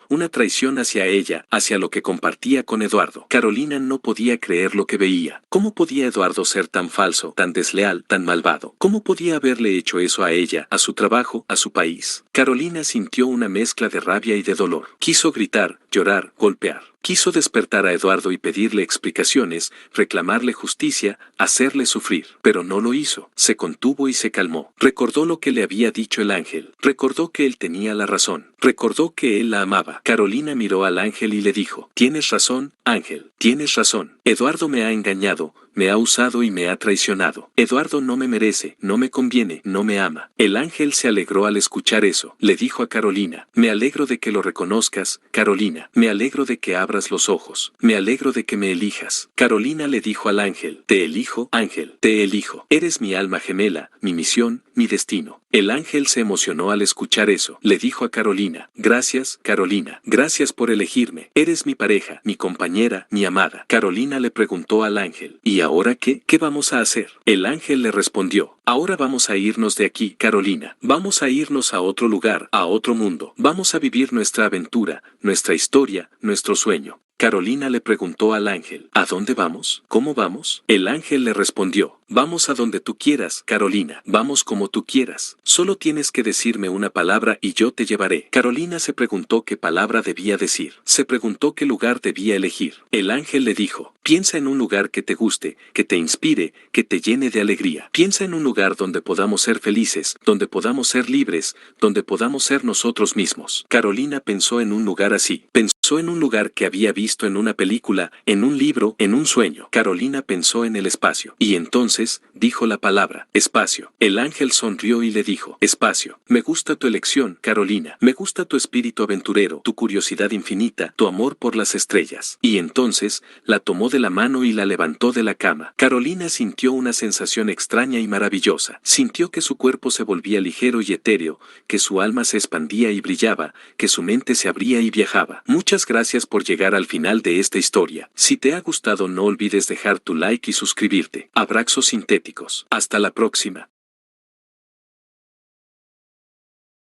hacia ella, hacia lo que compartía con Eduardo. Carolina no podía creer lo que veía. ¿Cómo podía Eduardo ser tan falso, tan desleal, tan malvado? ¿Cómo podía haberle hecho eso a ella, a su trabajo, a su país? Carolina sintió una mezcla de rabia y de dolor. Quiso gritar, llorar, golpear. Quiso despertar a Eduardo y pedirle explicaciones, reclamarle justicia, hacerle sufrir, pero no lo hizo. Se contuvo y se calmó. Recordó lo que le había dicho el ángel. Recordó que él tenía la razón. Recordó que él la amaba. Carolina miró al ángel y le dijo: tienes razón, ángel, tienes razón. Eduardo me ha engañado, me ha usado y me ha traicionado. Eduardo no me merece, no me conviene, no me ama. El ángel se alegró al escuchar eso. Le dijo a Carolina, me alegro de que lo reconozcas, Carolina. Me alegro de que abras los ojos. Me alegro de que me elijas. Carolina le dijo al ángel, te elijo, ángel, te elijo. Eres mi alma gemela, mi misión, mi destino. El ángel se emocionó al escuchar eso. Le dijo a Carolina, gracias, Carolina. Gracias por elegirme. Eres mi pareja, mi compañera, mi amada. Carolina le preguntó al ángel, ¿y ahora qué? ¿Qué vamos a hacer? El ángel le respondió, ahora vamos a irnos de aquí, Carolina. Vamos a irnos a otro lugar, a otro mundo. Vamos a vivir nuestra aventura, nuestra historia, nuestro sueño. Carolina le preguntó al ángel, ¿a dónde vamos? ¿Cómo vamos? El ángel le respondió, vamos a donde tú quieras, Carolina. Vamos como tú quieras. Solo tienes que decirme una palabra y yo te llevaré. Carolina se preguntó qué palabra debía decir. Se preguntó qué lugar debía elegir. El ángel le dijo, piensa en un lugar que te guste, que te inspire, que te llene de alegría. Piensa en un lugar donde podamos ser felices, donde podamos ser libres, donde podamos ser nosotros mismos. Carolina pensó en un lugar así. Pensó en un lugar que había visto en una película, en un libro, en un sueño. Carolina pensó en el espacio. Y entonces, dijo la palabra, espacio. El ángel sonrió y le dijo, espacio. Me gusta tu elección, Carolina. Me gusta tu espíritu aventurero, tu curiosidad infinita, tu amor por las estrellas. Y entonces, la tomó de la mano y la levantó de la cama. Carolina sintió una sensación extraña y maravillosa. Sintió que su cuerpo se volvía ligero y etéreo, que su alma se expandía y brillaba, que su mente se abría y viajaba. Muchas gracias por llegar al final de esta historia. Si te ha gustado no olvides dejar tu like y suscribirte. Abrazos sintéticos. Hasta la próxima.